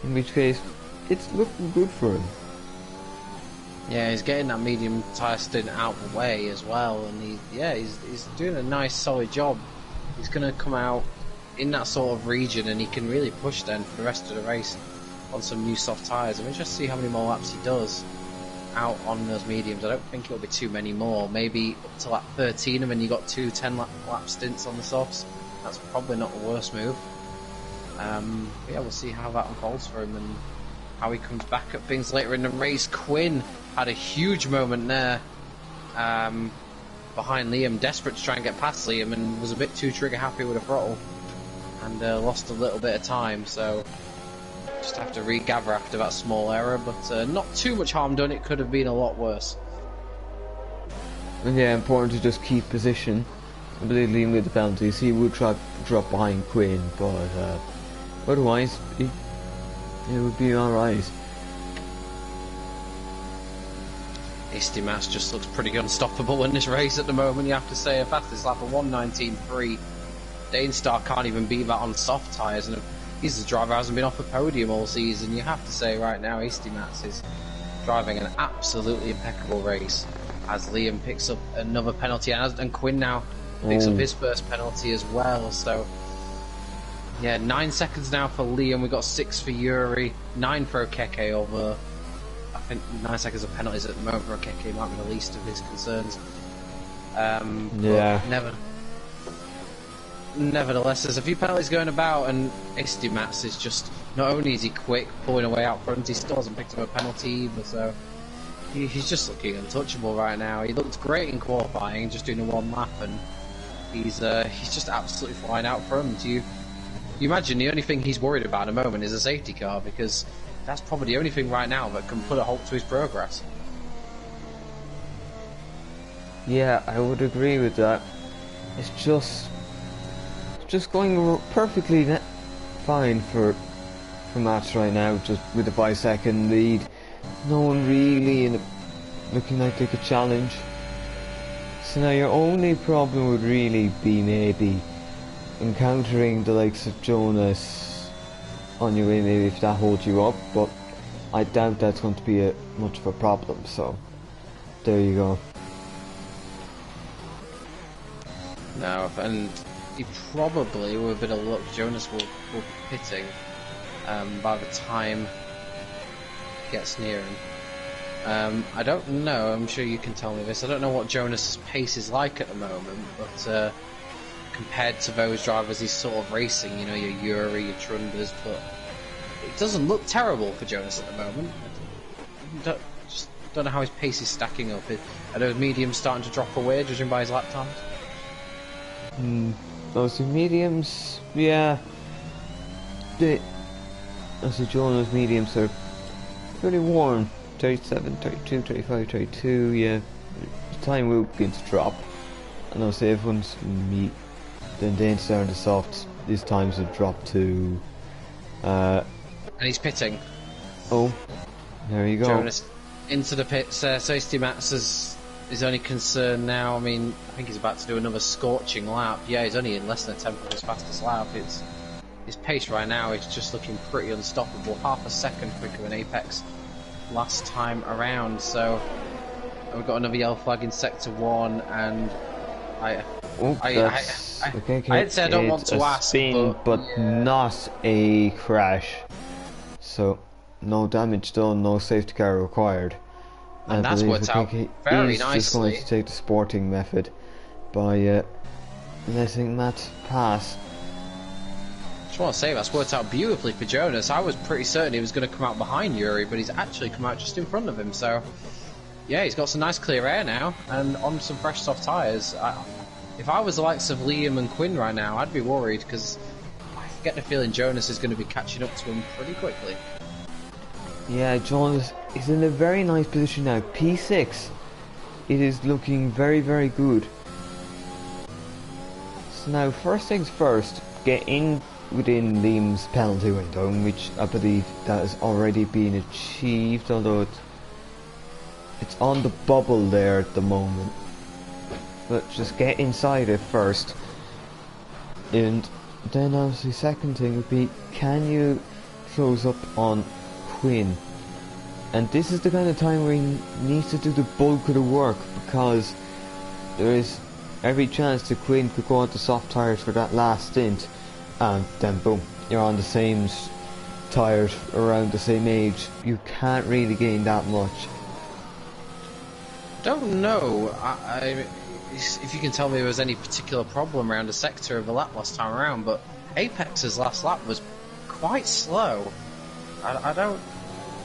in which case it's looking good for him. Yeah, he's getting that medium tyre stint out of the way as well, and he's doing a nice solid job. He's going to come out in that sort of region, and he can really push then for the rest of the race on some new soft tyres. I mean, just see how many more laps he does out on those mediums. I don't think it'll be too many more, maybe up to lap 13, and then you got 2 10-lap stints on the softs. That's probably not the worst move. Yeah, we'll see how that unfolds for him and how he comes back at things later in the race. Quinn had a huge moment there behind Liam, desperate to try and get past Liam, and was a bit too trigger happy with the throttle, and lost a little bit of time, so just have to regather after that small error, but not too much harm done. It could have been a lot worse. And yeah, important to just keep position. I believe Liam with the penalties, he would try to drop behind Quinn, but otherwise it would be alright. Estimatz just looks pretty unstoppable in this race at the moment, you have to say. In fact, it's lap of 1:19.3. Danestar can't even beat that on soft tyres, and he's the driver who hasn't been off a podium all season. You have to say right now, Estimatz is driving an absolutely impeccable race as Liam picks up another penalty, and Quinn now picks up his first penalty as well. So yeah, 9 seconds now for Liam. We've got 6 for Yuri, 9 for Okeke, over I think 9 seconds of penalties at the moment for Okeke might be the least of his concerns. Yeah. Nevertheless, there's a few penalties going about, and Estimatz is just, not only is he quick pulling away out front, he still hasn't picked up a penalty either, so he's just looking untouchable right now. He looked great in qualifying, just doing a 1 lap, and he's just absolutely flying out front. You imagine the only thing he's worried about at the moment is a safety car, because that's probably the only thing right now that can put a halt to his progress. Yeah, I would agree with that. It's just going perfectly fine for Max right now, just with a 5-second lead. No one really looking like they could challenge. So now your only problem would really be maybe encountering the likes of Jonas on your way, maybe if that holds you up, but I doubt that's going to be much of a problem, so there you go. No, and he probably, with a bit of luck, Jonas will be pitting by the time he gets near him. I don't know, I'm sure you can tell me this, I don't know what Jonas's pace is like at the moment, but compared to those drivers he's sort of racing, you know, your Yuri, your Trunders, but it doesn't look terrible for Jonas at the moment. Just don't know how his pace is stacking up. Are those mediums starting to drop away, judging by his lap times? Those mediums, yeah. As Jonas mediums are pretty warm. 37, 32, 35, 32, yeah. The time will begin to drop. And I'll say everyone's meet. Then down to softs, these times have dropped to... and he's pitting. Oh, there you go. Jonas into the pits. Safety Mats is his only concern now. I mean, I think he's about to do another scorching lap. Yeah, he's only in less than a tenth of his fastest lap. His pace right now is just looking pretty unstoppable. Half a second quicker than Apex last time around. So we've got another yellow flag in sector 1, and I'd say I don't want to ask, but yeah. Not a crash. So no damage done, no safety car required. And that's worked out very nicely. He's just going to take the sporting method by letting Matt pass. I just want to say that's worked out beautifully for Jonas. I was pretty certain he was going to come out behind Yuri, but he's actually come out just in front of him. So yeah, he's got some nice clear air now and on some fresh soft tyres. If I was the likes of Liam and Quinn right now, I'd be worried, because I get the feeling Jonas is going to be catching up to him pretty quickly. Yeah, Jonas is in a very nice position now. P6. It is looking very, very good. So now, first things first, get in within Liam's penalty window, which I believe that has already been achieved, although it's on the bubble there at the moment. But just get inside it first. And then obviously second thing would be, can you close up on Quinn? And this is the kind of time where he needs to do the bulk of the work, because there is every chance that Quinn could go on to soft tyres for that last stint, and then boom, you're on the same tyres around the same age. You can't really gain that much. Don't know if you can tell me there was any particular problem around the sector of the lap last time around, but Apex's last lap was quite slow. I don't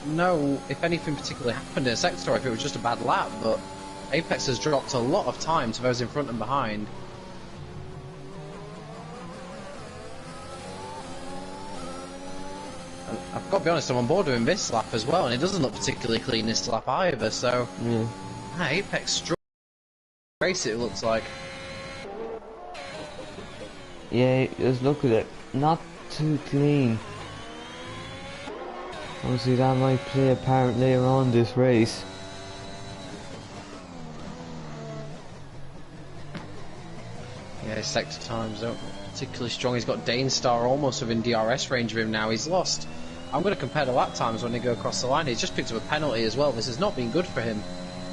know if anything particularly happened in the sector or if it was just a bad lap, but Apex has dropped a lot of time to those in front and behind. And I've got to be honest, I'm on board with him this lap as well, and it doesn't look particularly clean this lap either, so Apex struck race, it looks like. Yeah, just look at it, not too clean. Obviously that might play a part later on this race. Yeah, his sector times don't look particularly strong. He's got Danestar almost within DRS range of him now. He's lost. I'm going to compare the lap times when they go across the line. He's just picked up a penalty as well. This has not been good for him.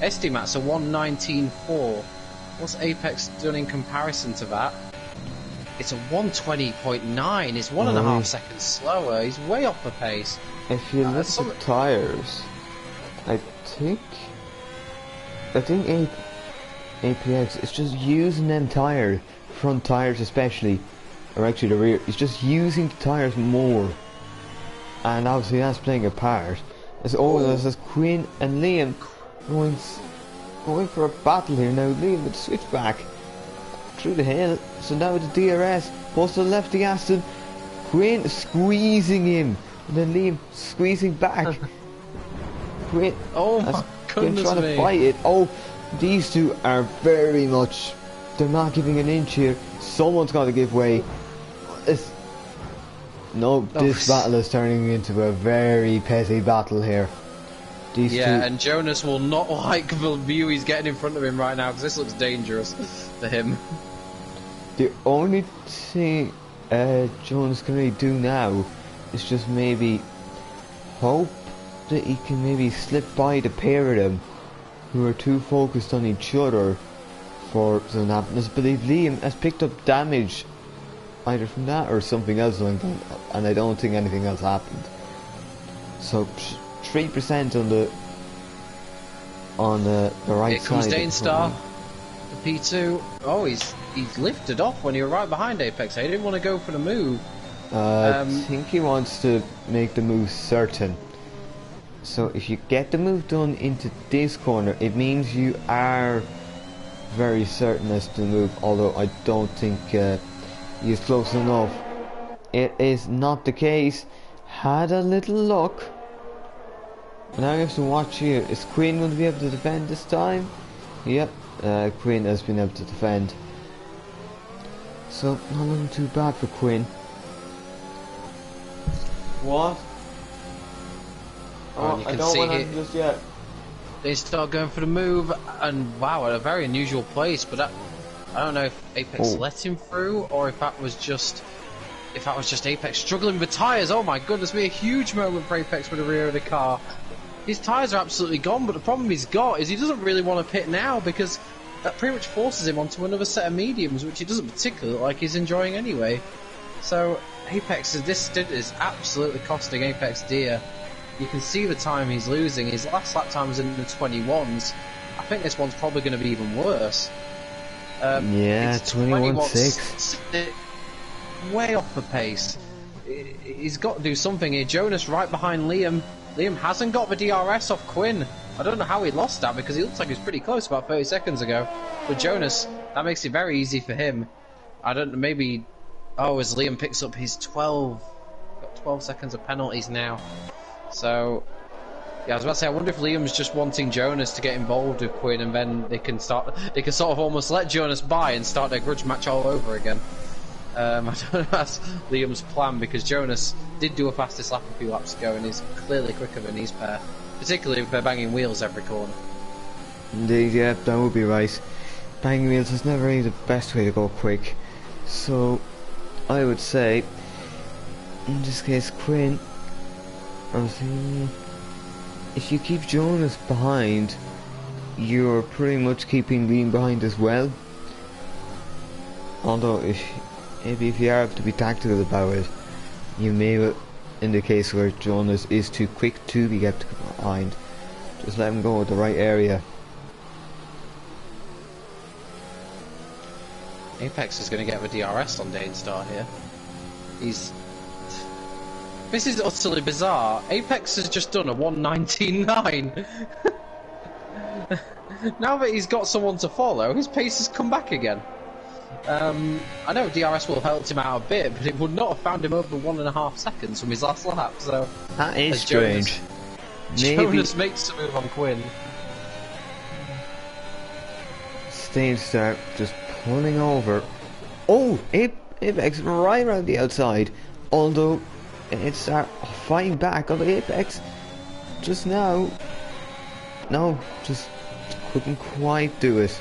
Estimat's a 1:19.4. What's Apex done in comparison to that? It's a 1:20.9. It's 1.5 seconds slower. He's way off the pace. If you look at the tyres, I think APX is just using them tyres, front tyres especially, or actually the rear. It's just using the tyres more, and obviously that's playing a part. There's Quinn and Liam going for a battle here now. Liam with the switchback through the hill, so now with the DRS, goes to the left the Aston, Quinn squeezing him, and then Liam squeezing back. Quinn, oh my goodness, trying to fight it. Oh, these two are very much, they're not giving an inch here. Someone's got to give way. This battle is turning into a very petty battle here. These two, and Jonas will not like the view he's getting in front of him right now, because this looks dangerous for him. The only thing Jonas can really do now is just maybe hope that he can maybe slip by the pair of them who are too focused on each other for something to happen. I believe Liam has picked up damage either from that or something else going on, and I don't think anything else happened. So 3% on the right Here comes side. Dainstar, the P2. Oh, he's lifted off when he was right behind Apex. He didn't want to go for the move. I think he wants to make the move certain. So if you get the move done into this corner, it means you are very certain as to the move, although I don't think he's close enough. It is not the case. Had a little luck. Now you have to watch here. Is Quinn going to be able to defend this time? Yep, Quinn has been able to defend. So not looking too bad for Quinn. What? Oh, you can see here, just yet. They start going for the move, and wow, at a very unusual place. But I don't know if Apex let him through, or if that was just Apex struggling with tyres. Oh my goodness, be a huge moment for Apex with the rear of the car. His tyres are absolutely gone, but the problem he's got is he doesn't really want to pit now because that pretty much forces him onto another set of mediums, which he doesn't particularly look like he's enjoying anyway. So Apex, this stint is absolutely costing Apex dear. You can see the time he's losing. His last lap time was in the 21s. I think this one's probably going to be even worse. Yeah, 21.6. Way off the pace. He's got to do something here. Jonas right behind Liam. Liam hasn't got the DRS off Quinn. I don't know how he lost that because he looks like he was pretty close about 30 seconds ago. But Jonas, that makes it very easy for him. I don't know, maybe... Oh, as Liam picks up his 12... Got 12 seconds of penalties now. So... Yeah, I was about to say, I wonder if Liam's just wanting Jonas to get involved with Quinn and then they can sort of almost let Jonas by and start their grudge match all over again. I don't know if that's Liam's plan because Jonas did do a fastest lap a few laps ago and is clearly quicker than these pair, particularly if they're banging wheels every corner. Indeed, yeah, that would be right. Banging wheels is never really the best way to go quick. So, I would say, in this case, Quinn, if you keep Jonas behind, you're pretty much keeping Liam behind as well. Although, maybe if you have to be tactical about it, you may, in the case where Jonas is too quick to be kept behind, just let him go at the right area. Apex is going to get the DRS on Dainstar here. This is utterly bizarre. Apex has just done a 1:19.9. Now that he's got someone to follow, his pace has come back again. I know DRS will have helped him out a bit, but it would not have found him over 1.5 seconds from his last lap. So that is strange. Jonas makes a move on Quinn. Dainstar just pulling over. Oh, Apex right around the outside. Although it's fighting back on Apex just now. No, just couldn't quite do it.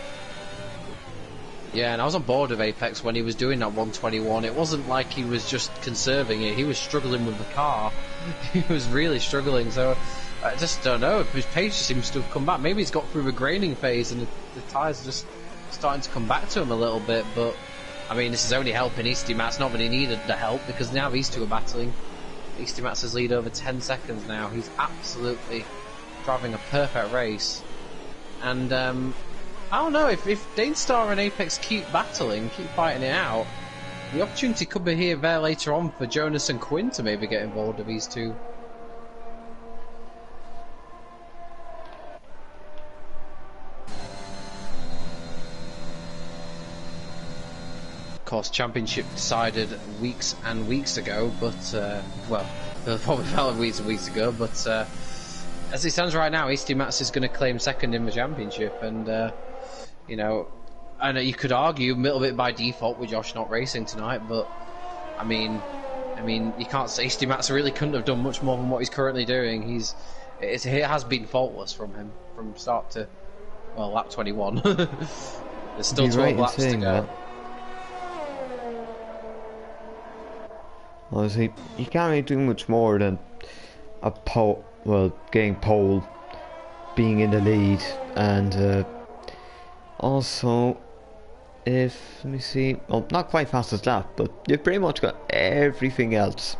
Yeah, and I was on board with Apex when he was doing that 121. It wasn't like he was just conserving it. He was struggling with the car. He was really struggling. So I just don't know. His pace just seems to have come back. Maybe he's got through the graining phase and the tyres are just starting to come back to him a little bit. But I mean, this is only helping Easty Mats. Not that he needed the help because now these two are battling. Easty Mats has lead over 10 seconds now. He's absolutely driving a perfect race. And I don't know, if Dainstar and Apex keep battling, keep fighting it out, the opportunity could be here there later on for Jonas and Quinn to maybe get involved with these two. Of course, championship decided weeks and weeks ago, but, well, probably felt weeks and weeks ago, but as it stands right now, Easty Mats is going to claim second in the championship, and you know, I know you could argue a little bit by default with Josh not racing tonight, but I mean, you can't say Easty Mats really couldn't have done much more than what he's currently doing. It has been faultless from him from start to, well, lap 21. There's still 12 laps to go. Honestly, you can't really do much more than getting pole, being in the lead, and also if, let me see, well, not quite fastest lap, but you've pretty much got everything else.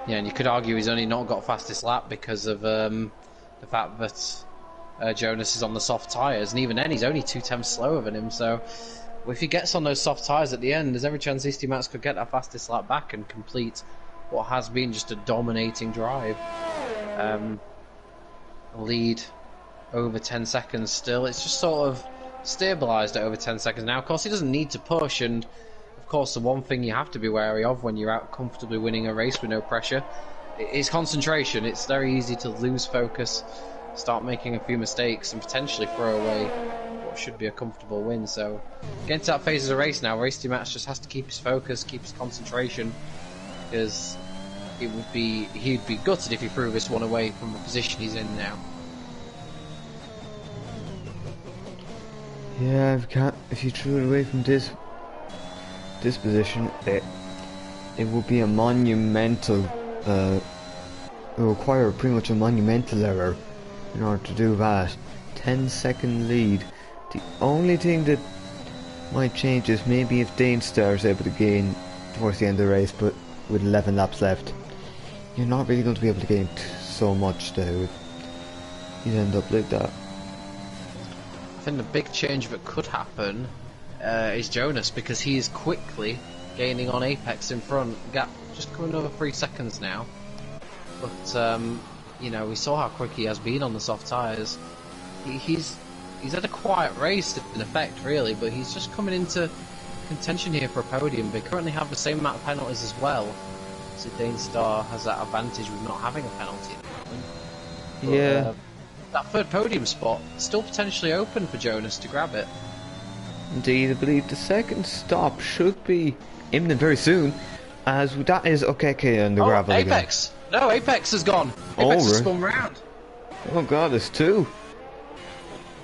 Yeah, and you could argue he's only not got fastest lap because of the fact that Jonas is on the soft tyres, and even then he's only 2 tenths slower than him, so if he gets on those soft tyres at the end, there's every chance Easty Max could get that fastest lap back and complete what has been just a dominating drive. Lead over 10 seconds still. It's just sort of stabilised at over 10 seconds now. Of course, he doesn't need to push, and of course, the one thing you have to be wary of when you're out comfortably winning a race with no pressure is concentration. It's very easy to lose focus, start making a few mistakes, and potentially throw away what should be a comfortable win. So, getting to that phase of the race now, where Easty Max just has to keep his focus, keep his concentration, because he'd be gutted if he threw this one away from the position he's in now. Yeah, if you threw it away from this position, it would be a monumental, it would require pretty much a monumental error in order to do that. 10-second lead. The only thing that might change is maybe if Danestar is able to gain towards the end of the race, but with 11 laps left, you're not really going to be able to gain so much there. You'd end up like that. I think the big change that could happen is Jonas, because he is quickly gaining on Apex in front. Gap just coming over 3 seconds now. But you know, we saw how quick he has been on the soft tyres. He's had a quiet race in effect, really, but he's just coming into contention here for a podium. They currently have the same amount of penalties as well, so Danestar has that advantage with not having a penalty at the moment. But, yeah. That third podium spot still potentially open for Jonas to grab it. Indeed, I believe the second stop should be imminent very soon, as that is Okeke and the gravel Apex! Again. No, Apex has gone. Apex has spun round. Oh god, there's two.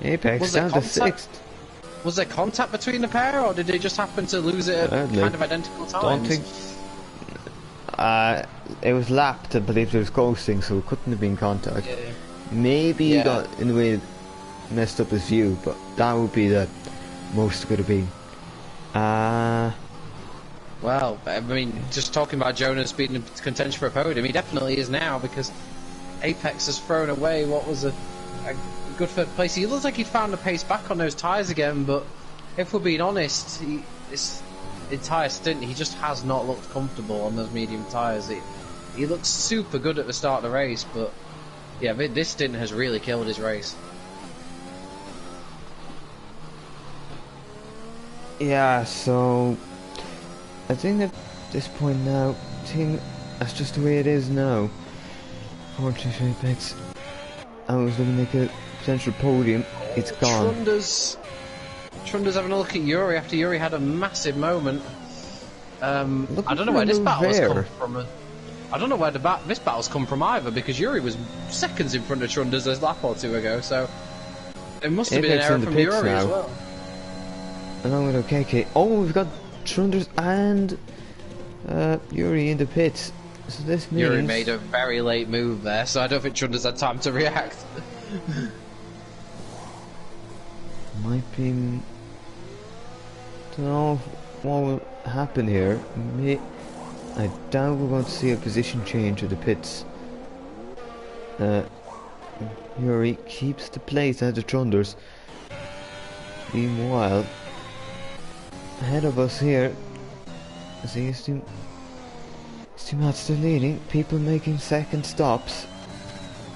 Apex down to 6th. Was there contact between the pair, or did they just happen to lose it at kind of identical times? Don't think. It was lapped. I believe there was ghosting, so it couldn't have been contact. Yeah. Maybe he got in the way, messed up his view, but that would be the most it could have been. Well, I mean, just talking about Jonas being in contention for a podium, he definitely is now, because Apex has thrown away what was a good third place. He looks like he found the pace back on those tyres again, but if we're being honest, this entire stint he just has not looked comfortable on those medium tyres. He looks super good at the start of the race, but yeah, this stint has really killed his race. Yeah, so I think at this point now, that's just the way it is now. Fortunately, Apex, I was looking like a potential podium. It's gone. Trunder's having a look at Yuri after Yuri had a massive moment. I don't know where this battle's come from. I don't know where this battle's come from either, because Yuri was seconds in front of Trunders a lap or two ago, so it must have been an error from Yuri as well. Along with OKK. Oh, we've got Trunders and Yuri in the pits. So this means Yuri made a very late move there, so I don't think Trunders had time to react. Might be. Don't know what will happen here. I doubt we're going to see a position change of the pits. Yuri keeps the place at the Trunders. Meanwhile, ahead of us here, as he is not still leading, people making second stops.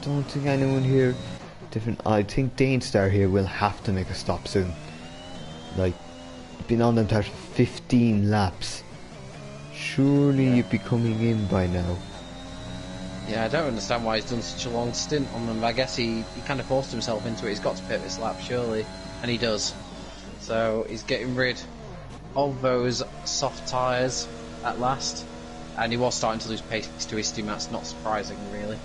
Don't think anyone here different. I think Danestar here will have to make a stop soon. Like, been on them for 15 laps. Surely you'd be coming in by now. Yeah, I don't understand why he's done such a long stint on them. I guess he kind of forced himself into it. He's got to pit this lap, surely. And he does. So he's getting rid of those soft tyres at last. And he was starting to lose pace to his team. That's not surprising, really.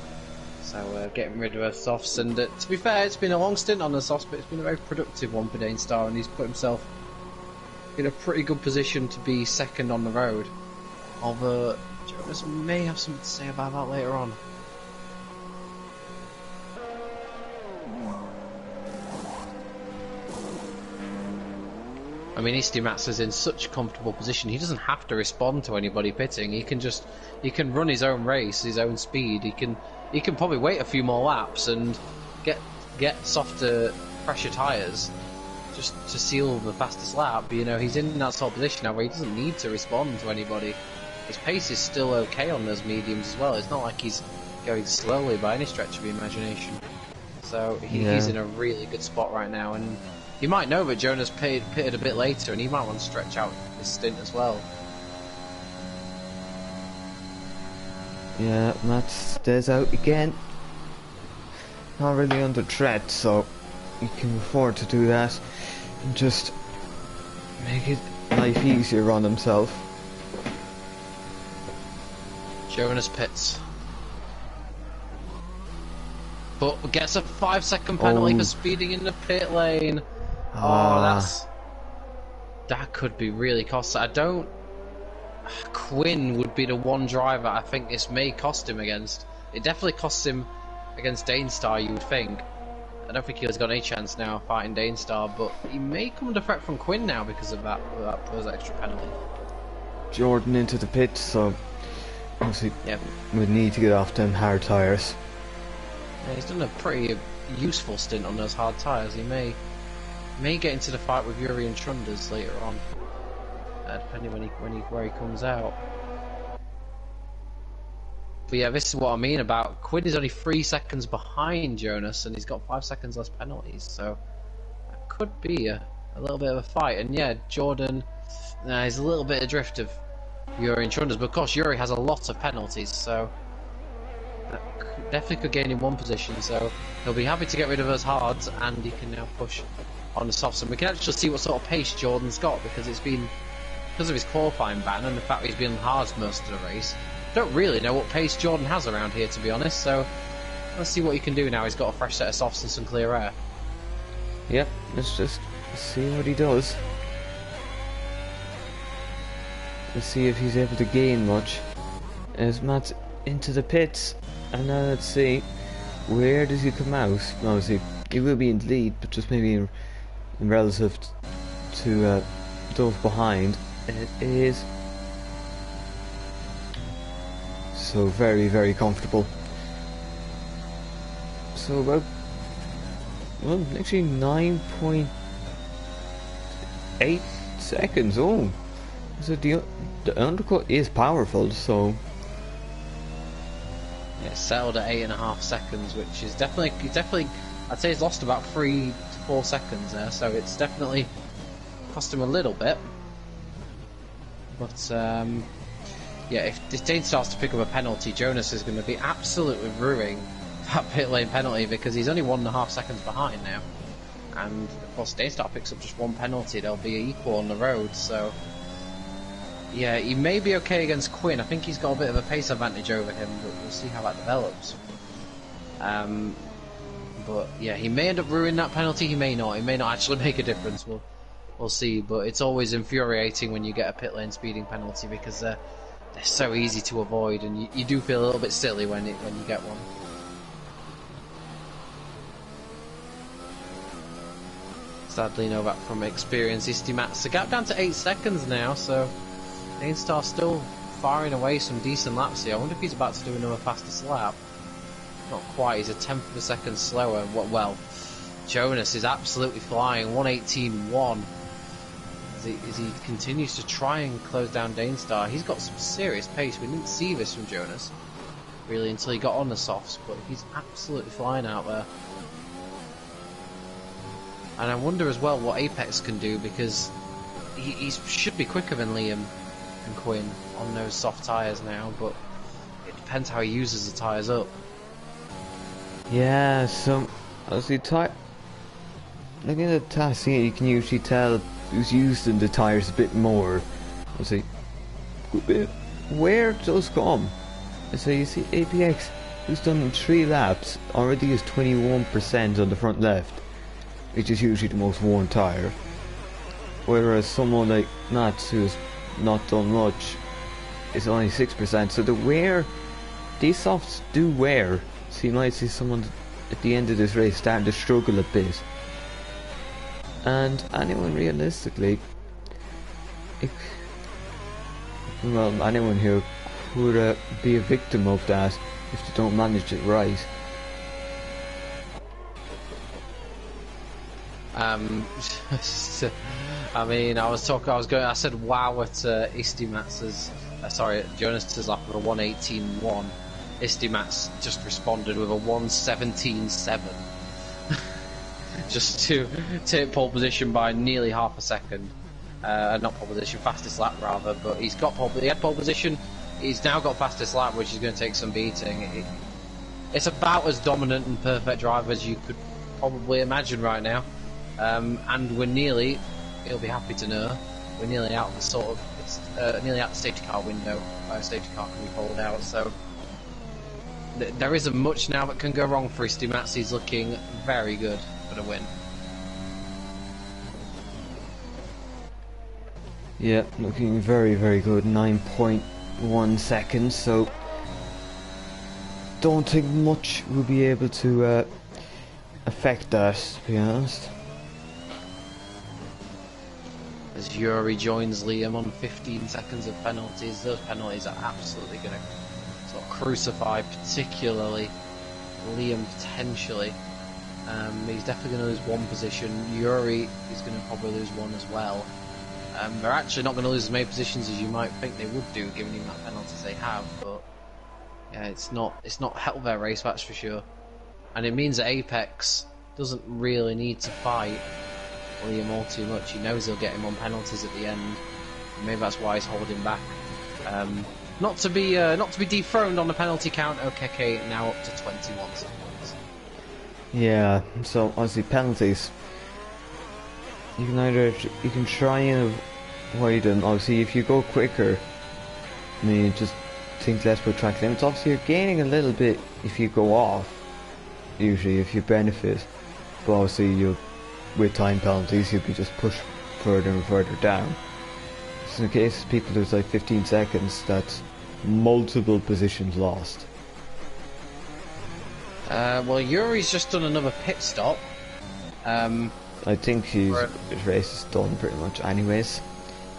So getting rid of those softs. And to be fair, it's been a long stint on the softs, but it's been a very productive one for Danestar. And he's put himself in a pretty good position to be second on the road. Although Jonas may have something to say about that later on. mean, Eastimatz is in such a comfortable position. He doesn't have to respond to anybody pitting. He can run his own race, his own speed. He can probably wait a few more laps and get softer pressure tyres just to seal the fastest lap. You know, he's in that sort of position now where he doesn't need to respond to anybody. His pace is still okay on those mediums as well. It's not like he's going slowly by any stretch of the imagination. So he's in a really good spot right now, and you might know that Jonas pitted a bit later, and he might want to stretch out his stint as well. Yeah, Matt stays out again. Not really under threat, so he can afford to do that and just make it life easier on himself. Jonas pits. But gets a 5-second penalty for speeding in the pit lane. That could be really costly. Quinn would be the one driver I think this may cost him against. It definitely costs him against Danestar, you would think. I don't think he's got any chance now fighting Danestar, but he may come under threat from Quinn now because of those extra penalty. Jordan into the pit, so obviously would need to get off them hard tyres. Yeah, he's done a pretty useful stint on those hard tyres. He may get into the fight with Yuri and Trunders later on, depending where he comes out. But yeah, this is what I mean about Quinn is only 3 seconds behind Jonas, and he's got 5 seconds less penalties, so that could be a little bit of a fight. And yeah, Jordan, he's a little bit adrift of Yuri and Trunders, but of course Yuri has a lot of penalties, so that definitely could gain him one position. So he'll be happy to get rid of those hards, and he can now push on the softs. And we can actually see what sort of pace Jordan's got, because it's been because of his qualifying ban and the fact he's been on hards most of the race. Don't really know what pace Jordan has around here, to be honest, so let's see what he can do now. He's got a fresh set of softs and some clear air. Yep, let's just see what he does. Let's see if he's able to gain much. As Matt's into the pits, and now let's see, where does he come out? Obviously, he will be in the lead, but just maybe in relative to those behind. It is so very, very comfortable. So about, well, actually 9.8 seconds. Oh, so the undercut is powerful. So yeah, settled at 8.5 seconds, which is definitely. I'd say he's lost about 3 to 4 seconds there. So it's definitely cost him a little bit. But yeah, if Dane starts to pick up a penalty, Jonas is going to be absolutely ruining that pit lane penalty, because he's only 1.5 seconds behind now. And of course, Danestar picks up just one penalty, they'll be equal on the road. So yeah, he may be okay against Quinn. I think he's got a bit of a pace advantage over him, but we'll see how that develops. But yeah, he may end up ruining that penalty, he may not. It may not actually make a difference. We'll see, but it's always infuriating when you get a pit lane speeding penalty, because they're so easy to avoid, and you do feel a little bit silly when you get one. Sadly, know that from experience. Eastimatz, the gap down to 8 seconds now, so Danestar still firing away some decent laps here. I wonder if he's about to do another fastest lap. Not quite, he's a 10th of a second slower. Well, Jonas is absolutely flying, 1:18.1. As he continues to try and close down Danestar. He's got some serious pace. We didn't see this from Jonas really until he got on the softs, but he's absolutely flying out there. And I wonder as well what Apex can do, because he should be quicker than Liam and Quinn on those soft tyres now, but it depends how he uses the tyres up. yeah, so obviously looking at the task here, you can usually tell who's using the tyres a bit more. Obviously, where it does come. So you see APX, who's done 3 laps, already is 21% on the front left, which is usually the most worn tyre. Whereas someone like Nats, who's not done much, is only 6%. So the wear, these softs do wear. So you might see someone at the end of this race starting to struggle a bit. And anyone realistically well, anyone here could be a victim of that if they don't manage it right. I mean, I said wow at Istimatz's, sorry, Jonas's lap of a 1:18.1. Istimatz just responded with a 1:17.7. Just to take pole position by nearly half a second. Not pole position, fastest lap rather, but he had pole position, he's now got fastest lap, which is going to take some beating. It's about as dominant and perfect drive as you could probably imagine right now. And he'll be happy to know, we're nearly out of nearly out the safety car window. Safety car can be pulled out, so there isn't much now that can go wrong for Istimatz. He's looking very good for the win. Yeah, looking very, very good. 9.1 seconds, so don't think much will be able to affect that, to be honest. As Yuri joins Liam on 15 seconds of penalties, those penalties are absolutely going to sort of crucify, particularly Liam potentially. He's definitely going to lose one position. Yuri is going to probably lose one as well. They're actually not going to lose as many positions as you might think they would do, given the amount of penalties they have. But yeah, it's not helped their race, that's for sure. And it means that Apex doesn't really need to fight Liam all too much. He knows he'll get him on penalties at the end. And maybe that's why he's holding back. Not to be dethroned on the penalty count. Okeke now up to 21 seconds. Yeah, so obviously penalties. You can try and avoid them. Obviously, if you go quicker, I mean, just think less about track limits. Obviously, you're gaining a little bit if you go off. Usually, if you benefit, but obviously with time penalties, you'll be just pushed further and further down. So in case people there's like 15 seconds, that's multiple positions lost. Well, Yuri's just done another pit stop. I think his race is done pretty much anyways.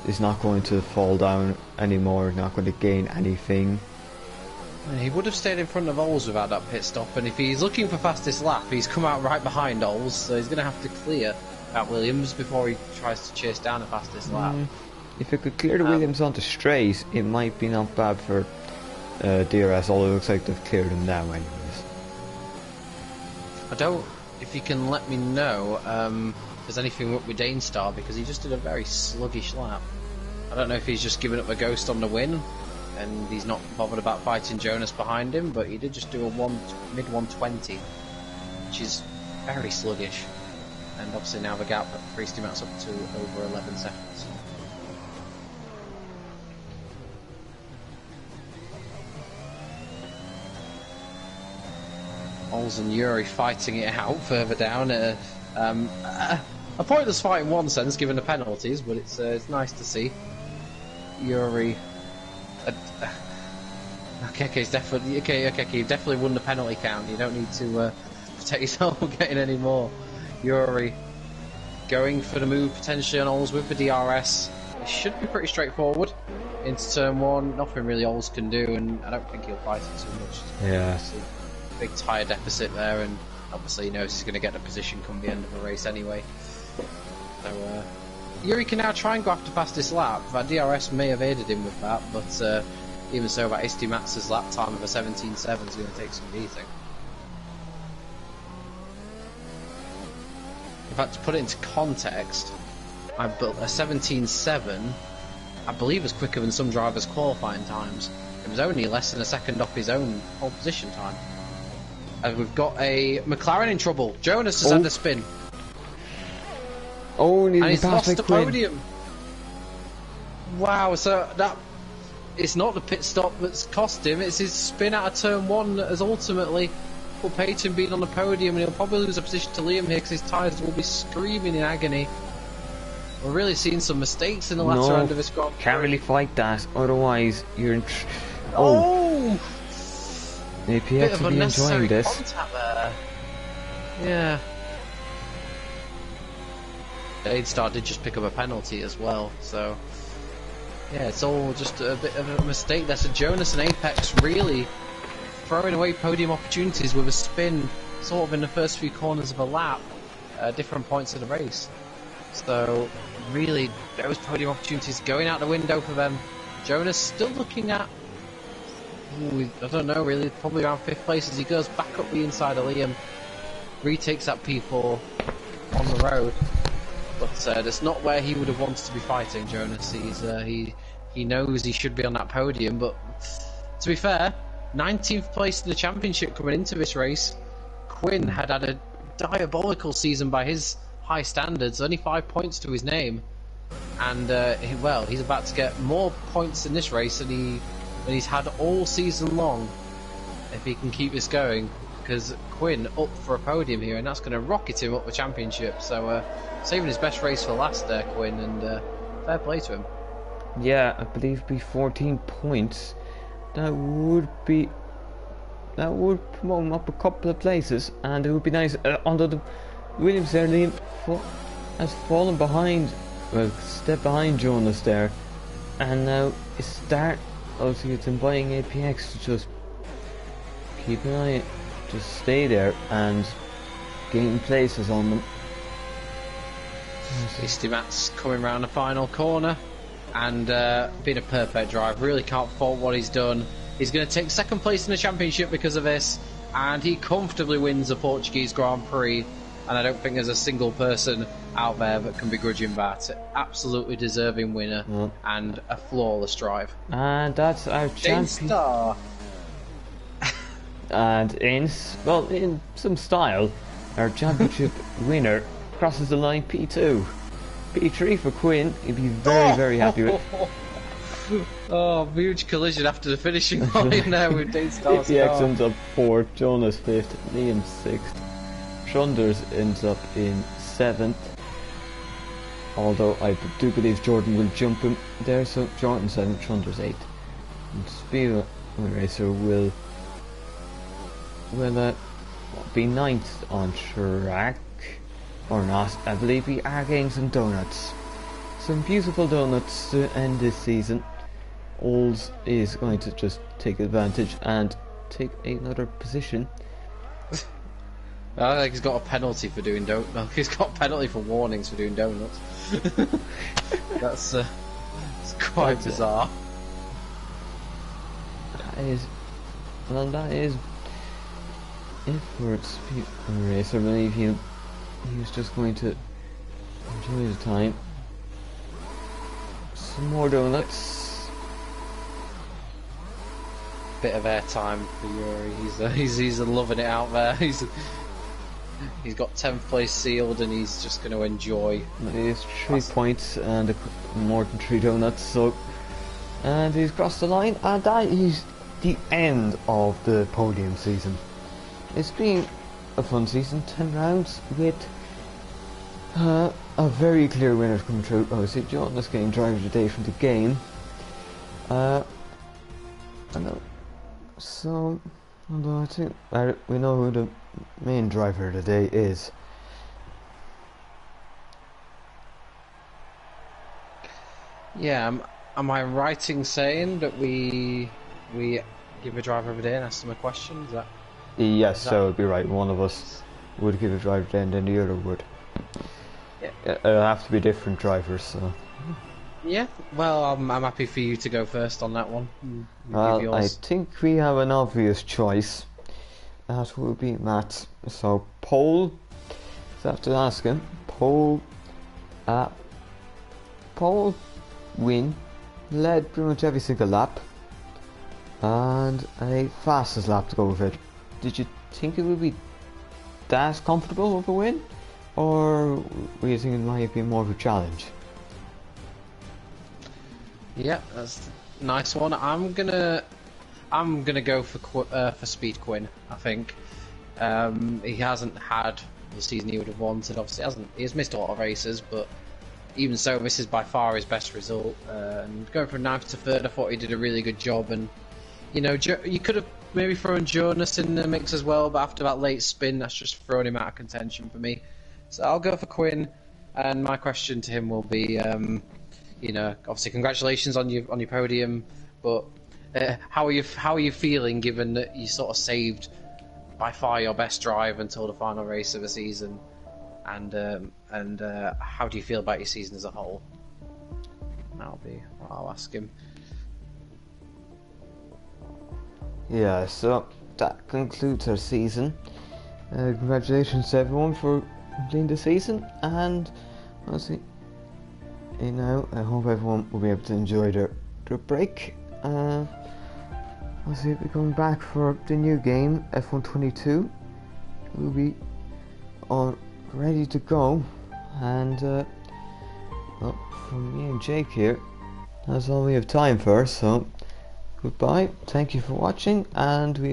He's not going to fall down anymore, not going to gain anything. He would have stayed in front of Ols without that pit stop, and if he's looking for fastest lap, he's come out right behind Ols, so he's going to have to clear out Williams before he tries to chase down the fastest lap. If it could clear the Williams onto straight, it might be not bad for DRS, although it looks like they've cleared him now anyways. If you can let me know if there's anything up with Danestar, because he just did a very sluggish lap. I don't know if he's just given up a ghost on the win and he's not bothered about fighting Jonas behind him, but he did just do a mid 120, which is very sluggish. And obviously now the gap for Istimatz up to over 11 seconds. Ols and Yuri fighting it out further down. A pointless fight in one sense, given the penalties, but it's nice to see. Yuri. You've definitely won the penalty count. You don't need to protect yourself from getting any more. Yuri going for the move potentially on Ols with the DRS. It should be pretty straightforward. Into turn one, nothing really Ols can do, and I don't think he'll fight it too much. Yeah. Big tyre deficit there, and obviously he knows he's going to get the position come the end of the race anyway. So Yuri can now try and go after fastest lap. That DRS may have aided him with that, but even so, that Istimatz's lap time of a 17.7 is going to take some beating. In fact, to put it into context, a 17.7, I believe, is quicker than some drivers' qualifying times. It was only less than a second off his own pole position time. And we've got a McLaren in trouble. Jonas has had a spin. And he's lost the podium. Wow, so it's not the pit stop that's cost him, it's his spin out of turn one that has ultimately put Peyton being on the podium, and he'll probably lose a position to Liam here because his tyres will be screaming in agony. We're really seeing some mistakes in the latter end of his Grand Prix. Can't really fight that, otherwise you're in Maybe bit of unnecessary enjoying this. contact there. Yeah. Aidstar did just pick up a penalty as well, so Yeah, it's all just a bit of a mistake there. So Jonas and Apex really throwing away podium opportunities with a spin sort of in the first few corners of a lap at different points of the race. So really, those podium opportunities going out the window for them. Jonas still looking at, I don't know really, probably around 5th place as he goes back up the inside of Liam, retakes that P4 on the road. But that's not where he would have wanted to be fighting, Jonas. He knows he should be on that podium, but to be fair, 19th place in the championship coming into this race. Quinn had a diabolical season by his high standards, only 5 points to his name, and he's about to get more points in this race than he's had all season long if he can keep this going, because Quinn up for a podium here, and that's going to rocket him up the championship. So saving his best race for last there, Quinn, and fair play to him. Yeah, I believe it'd be 14 points. That would promote him up a couple of places, and it would be nice. Although the Williams there, Liam has fallen behind, well, step behind Jonas there, and now obviously it's him buying APX to just keep an eye, just stay there and gain places on them. Beastie Matt's coming round the final corner, and been a perfect drive. Really can't fault what he's done. He's going to take 2nd place in the championship because of this, and he comfortably wins the Portuguese Grand Prix, and I don't think there's a single person out there that can begrudge him that. Absolutely deserving winner, and a flawless drive. And that's our champion. Star. And in some style, our championship winner crosses the line P2. P3 for Quinn, he'd be very happy with. Oh, huge collision after the finishing line there with Dainstar's APX ends up 4th, Jonas 5th, Liam 6th, Trunders ends up in 7th. Although I do believe Jordan will jump him there, so Jordan 7th, Trunders 8th. And Speedway Racer will be 9th on track, or not. I believe we are getting some donuts. Some beautiful donuts to end this season. Olds is going to just take advantage and take another position. I think he's got a penalty for doing donuts. He's got a penalty for warnings for doing donuts. That's it's quite bizarre. That is it for Speed Racer. I believe he was just going to enjoy his time. Some more donuts. Bit of airtime for Yuri. He's loving it out there. He's got 10th place sealed, and he's just going to enjoy. He has 3 points and more than 3 donuts. So, and he's crossed the line, and that is the end of the podium season. It's been a fun season, 10 rounds with a very clear winner coming through. Obviously, Jonas getting driver of the day from the game. I know. So, although I think we know who the main driver of the day is. Yeah, am I right in saying that we give a driver of the day and ask them a question? Yes, so it'd be right. One of us would give a driver of the day, and then the other would. Yeah. It'll have to be different drivers, so. Yeah, well, I'm happy for you to go first on that one. Well, I think we have an obvious choice. That would be Matt. So, Paul, I have to ask him. Paul win, led pretty much every single lap, and a fastest lap to go with it. Did you think it would be that comfortable of a win, or were you thinking it might be more of a challenge? Yeah, that's a nice one. I'm gonna go for Speed Quinn. I think he hasn't had the season he would have wanted. Obviously, he's missed a lot of races, but even so, this is by far his best result. And going from 9th to 3rd, I thought he did a really good job. And you know, you could have maybe thrown Jonas in the mix as well, but after that late spin, that's just thrown him out of contention for me. So I'll go for Quinn, and my question to him will be, obviously congratulations on your podium, but how are you feeling given that you sort of saved by far your best drive until the final race of the season, and how do you feel about your season as a whole? That'll be what I'll ask him. Yeah, so that concludes our season. Congratulations to everyone for completing the season, and honestly, I hope everyone will be able to enjoy their break. Obviously, we're coming back for the new game, F122. We'll be all ready to go, and well, from me and Jake here, that's all we have time for, so goodbye, thank you for watching, and we